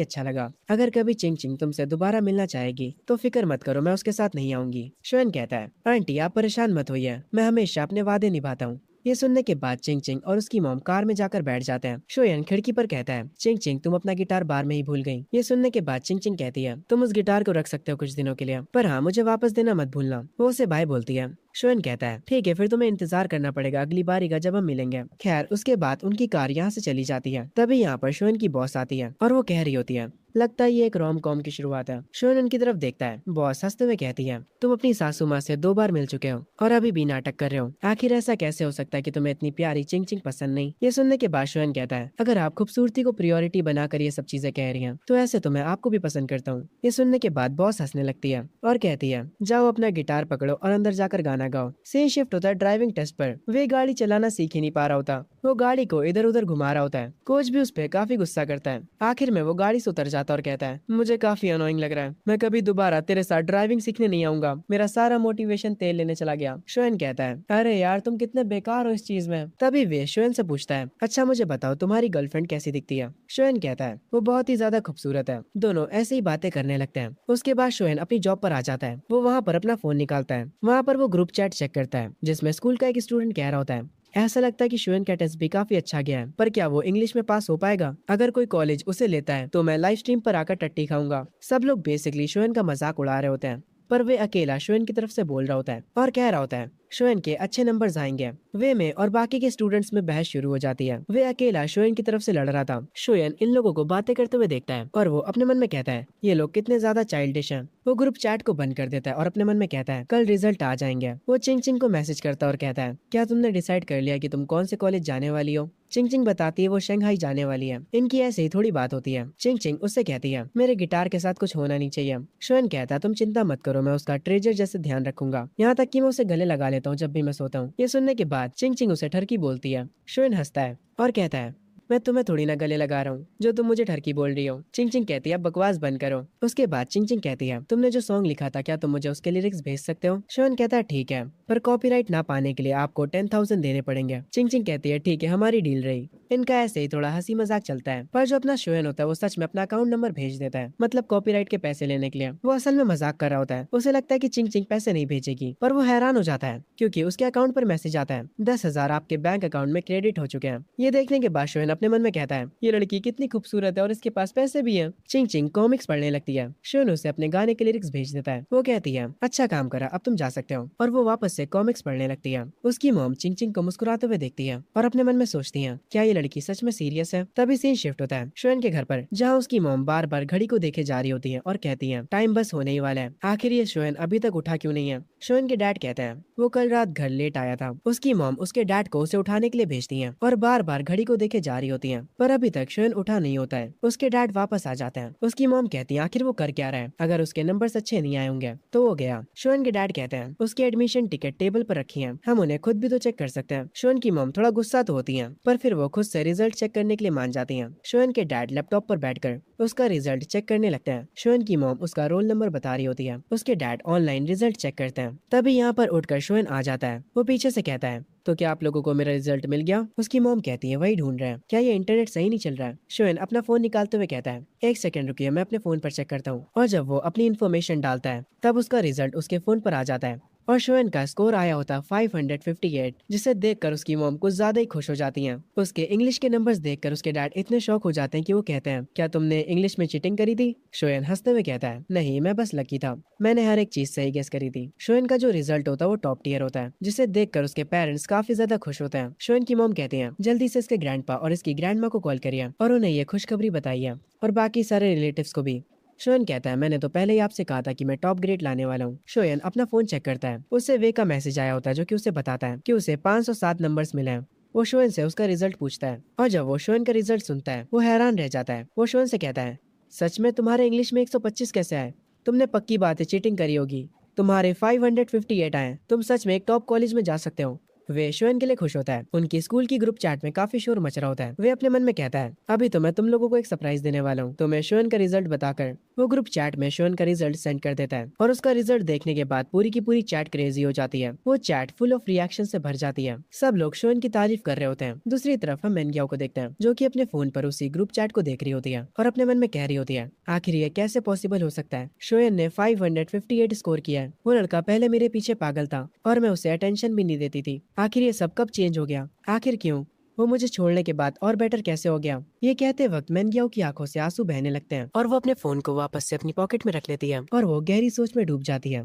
अच्छा लगा। अगर कभी चिंग चिंग तुमसे दोबारा मिलना चाहेगी तो फिक्र मत करो, मैं उसके साथ नहीं आऊंगी। शोएन कहता है, आंटी आप परेशान मत होइए, मैं हमेशा अपने वादे निभाता हूँ। ये सुनने के बाद चिंग चिंग और उसकी मॉम कार में जाकर बैठ जाते हैं। शोयन खिड़की पर कहता है, चिंग चिंग तुम अपना गिटार बार में ही भूल गई। ये सुनने के बाद चिंग चिंग कहती है, तुम उस गिटार को रख सकते हो कुछ दिनों के लिए, पर हाँ मुझे वापस देना मत भूलना। वो उसे बाय बोलती है। शोएन कहता है, ठीक है फिर तुम्हें इंतजार करना पड़ेगा अगली बारी का जब हम मिलेंगे। खैर उसके बाद उनकी कार यहाँ से चली जाती है। तभी यहाँ पर शोएन की बॉस आती है और वो कह रही होती है, लगता है ये एक रोम कॉम की शुरुआत है। शोएन उनकी तरफ देखता है। बॉस हंसते हुए कहती है, तुम अपनी सासू माँ से 2 बार मिल चुके हो और अभी भी नाटक कर रहे हो। आखिर ऐसा कैसे हो सकता है कि तुम्हें इतनी प्यारी चिंग चिंग पसंद नहीं? ये सुनने के बाद शोएन कहता है, अगर आप खूबसूरती को प्रायोरिटी बनाकर ये सब चीजें कह रही हैं तो ऐसे तो मैं आपको भी पसंद करता हूँ। ये सुनने के बाद बॉस हंसने लगती है और कहती है, जाओ अपना गिटार पकड़ो और अंदर जाकर गाना गाँव। सीन शिफ्ट होता है ड्राइविंग टेस्ट पर। वे गाड़ी चलाना सीख ही नहीं पा रहा होता। वो गाड़ी को इधर उधर घुमा रहा होता है। कोच भी उस पे काफी गुस्सा करता है। आखिर में वो गाड़ी से उतर जाता और कहता है, मुझे काफी अनोइंग लग रहा है, मैं कभी दोबारा तेरे साथ ड्राइविंग सीखने नहीं आऊंगा। मेरा सारा मोटिवेशन तेल लेने चला गया। शोएन कहता है, अरे यार तुम कितने बेकार हो इस चीज में। तभी वे शोएन से पूछता है, अच्छा मुझे बताओ तुम्हारी गर्लफ्रेंड कैसी दिखती है। शोएन कहता है, वो बहुत ही ज्यादा खूबसूरत है। दोनों ऐसे ही बातें करने लगते हैं। उसके बाद शोएन अपनी जॉब पर आ जाता है। वो वहाँ पर अपना फोन निकालता है। वहाँ पर वो ग्रुप चैट चेक करता है जिसमें स्कूल का एक स्टूडेंट कह रहा होता है, ऐसा लगता है कि शोएन का टेस्ट भी काफी अच्छा गया है, पर क्या वो इंग्लिश में पास हो पाएगा। अगर कोई कॉलेज उसे लेता है तो मैं लाइव स्ट्रीम पर आकर टट्टी खाऊंगा। सब लोग बेसिकली शोएन का मजाक उड़ा रहे होते हैं, पर वे अकेला शोएन की तरफ से बोल रहा होता है और कह रहा होता है, शोएन के अच्छे नंबर्स आएंगे। वे में और बाकी के स्टूडेंट्स में बहस शुरू हो जाती है। वे अकेला शोएन की तरफ से लड़ रहा था। शोएन इन लोगों को बातें करते हुए देखता है और वो अपने मन में कहता है, ये लोग कितने ज्यादा चाइल्डिश हैं। वो ग्रुप चैट को बंद कर देता है और अपने मन में कहता है, कल रिजल्ट आ जाएंगे। वो चिंग चिंग को मैसेज करता है और कहता है, क्या तुमने डिसाइड कर लिया कि तुम कौन से कॉलेज जाने वाली हो। चिंग चिंग बताती है वो शंघाई जाने वाली है। इनकी ऐसे ही थोड़ी बात होती है। चिंग चिंग उससे कहती है, मेरे गिटार के साथ कुछ होना नहीं चाहिए। शोएन कहता है, तुम चिंता मत करो, मैं उसका ट्रेजर जैसे ध्यान रखूंगा, यहाँ तक कि मैं उसे गले लगा लेता हूँ जब भी मैं सोता हूँ। ये सुनने के बाद चिंग चिंग उसे ठरकी बोलती है। शोएन हंसता है और कहता है, मैं तुम्हें थोड़ी ना गले लगा रहा हूँ जो तुम मुझे ठरकी बोल रही हो। चिंग चिंग कहती है, बकवास बंद करो। उसके बाद चिंग चिंग कहती है, तुमने जो सॉन्ग लिखा था क्या तुम मुझे उसके लिरिक्स भेज सकते हो। शोएन कहता है, ठीक है, पर कॉपीराइट ना पाने के लिए आपको 10,000 देने पड़ेंगे। चिंग चिंग कहती है, ठीक है, हमारी डील रही। इनका ऐसे ही थोड़ा हंसी मजाक चलता है, पर जो अपना शोएन होता है वो सच में अपना अकाउंट नंबर भेज देता है, मतलब कॉपीराइट के पैसे लेने के लिए। वो असल में मजाक कर रहा होता है। उसे लगता है कि चिंग चिंग पैसे नहीं भेजेगी, पर वो हैरान हो जाता है क्योंकि उसके अकाउंट पर मैसेज आता है, 10,000 आपके बैंक अकाउंट में क्रेडिट हो चुके हैं। ये देखने के बाद शोएन अपने मन में कहता है, ये लड़की कितनी खूबसूरत है और इसके पास पैसे भी हैं। चिंग चिंग कॉमिक्स पढ़ने लगती है। शोएन उसे अपने गाने के लिरिक्स भेज देता है। वो कहती है, अच्छा काम करा, अब तुम जा सकते हो। और वो वापस से कॉमिक्स पढ़ने लगती है। उसकी मॉम चिंग चिंग को मुस्कुराते हुए देखती है और अपने मन में सोचती है, क्या ये लड़की सच में सीरियस है। तभी सीन शिफ्ट होता है शोएन के घर पर, जहाँ उसकी मॉम बार बार घड़ी को देखे जा रही होती है और कहती है, टाइम बस होने ही वाला है, आखिर ये शोएन अभी तक उठा क्यों नहीं है। शोएन के डैड कहते हैं, वो कल रात घर लेट आया था। उसकी मॉम उसके डैड को उसे उठाने के लिए भेजती है और बार बार घड़ी को देखे जा रही होती है, पर अभी तक शोएन उठा नहीं होता है। उसके डैड वापस आ जाते हैं। उसकी मॉम कहती है, आखिर वो कर क्या रहा है, अगर उसके नंबर्स अच्छे नहीं आए होंगे तो वो गया। शोएन के डैड कहते हैं, उसकी एडमिशन टिकट टेबल पर रखी है, हम उन्हें खुद भी तो चेक कर सकते हैं। शोएन की मॉम थोड़ा गुस्सा तो होती है, पर फिर वो खुद से रिजल्ट चेक करने के लिए मान जाती है। शोएन के डैड लैपटॉप पर बैठकर उसका रिजल्ट चेक करने लगते हैं। शोएन की मॉम उसका रोल नंबर बता रही होती है। उसके डैड ऑनलाइन रिजल्ट चेक करते हैं। तभी यहाँ पर उठकर शोएन आ जाता है। वो पीछे से कहता है, तो क्या आप लोगों को मेरा रिजल्ट मिल गया। उसकी मॉम कहती है, वही ढूंढ रहे हैं, क्या ये इंटरनेट सही नहीं चल रहा है। शोएन अपना फोन निकालते हुए कहता है, एक सेकंड रुकिए, मैं अपने फोन पर चेक करता हूँ। और जब वो अपनी इन्फॉर्मेशन डालता है तब उसका रिजल्ट उसके फोन पर आ जाता है और शोएन का स्कोर आया होता 558, जिसे देखकर उसकी मॉम कुछ ज्यादा ही खुश हो जाती हैं। उसके इंग्लिश के नंबर्स देखकर उसके डैड इतने शौक हो जाते हैं कि वो कहते हैं, क्या तुमने इंग्लिश में चीटिंग करी थी। शोएन हंसते हुए कहता है, नहीं, मैं बस लकी था, मैंने हर एक चीज सही गेस करी थी। शोएन का जो रिजल्ट होता है वो टॉप टियर होता है, जिसे देखकर उसके पेरेंट्स काफी ज्यादा खुश होते हैं। शोएन की मॉम कहती है, जल्दी से इसके ग्रैंडपा और इसकी ग्रैंडमा को कॉल करिए और उन्हें ये खुशखबरी बताइए और बाकी सारे रिलेटिव्स को भी। शोएन कहता है, मैंने तो पहले ही आपसे कहा था कि मैं टॉप ग्रेड लाने वाला हूँ। शोएन अपना फोन चेक करता है। उससे वे का मैसेज आया होता है जो कि उसे बताता है कि उसे 507 नंबर्स मिले हैं। वो शोएन से उसका रिजल्ट पूछता है और जब वो शोएन का रिजल्ट सुनता है वो हैरान रह जाता है। वो शोएन से कहता है, सच में तुम्हारे इंग्लिश में 125 कैसे आए, तुमने पक्की बात है चीटिंग करी होगी, तुम्हारे 558 आए, तुम सच में एक टॉप कॉलेज में जा सकते हो। वे शोएन के लिए खुश होता है। उनकी स्कूल की ग्रुप चैट में काफी शोर मच रहा होता है। वे अपने मन में कहता है, अभी तो मैं तुम लोगों को एक सरप्राइज देने वाला हूँ। तो मैं शोएन का रिजल्ट बताकर वो ग्रुप चैट में शोएन का रिजल्ट सेंड कर देता है और उसका रिजल्ट देखने के बाद पूरी की पूरी चैट क्रेजी हो जाती है। वो चैट फुल ऑफ रिएक्शन से भर जाती है। सब लोग शोएन की तारीफ कर रहे होते हैं। दूसरी तरफ हम मेनग्याओ को देखते हैं जो कि अपने फोन पर उसी ग्रुप चैट को देख रही होती है और अपने मन में कह रही होती है, आखिर ये कैसे पॉसिबल हो सकता है। शोएन ने 558 स्कोर किया है। वो लड़का पहले मेरे पीछे पागल था और मैं उसे अटेंशन भी नहीं देती थी। आखिर ये सब कब चेंज हो गया, आखिर क्यों, वो मुझे छोड़ने के बाद और बेटर कैसे हो गया। ये कहते वक्त मेनग्याओ की आंखों से आंसू बहने लगते हैं और वो अपने फोन को वापस से अपनी पॉकेट में रख लेती है और वो गहरी सोच में डूब जाती है।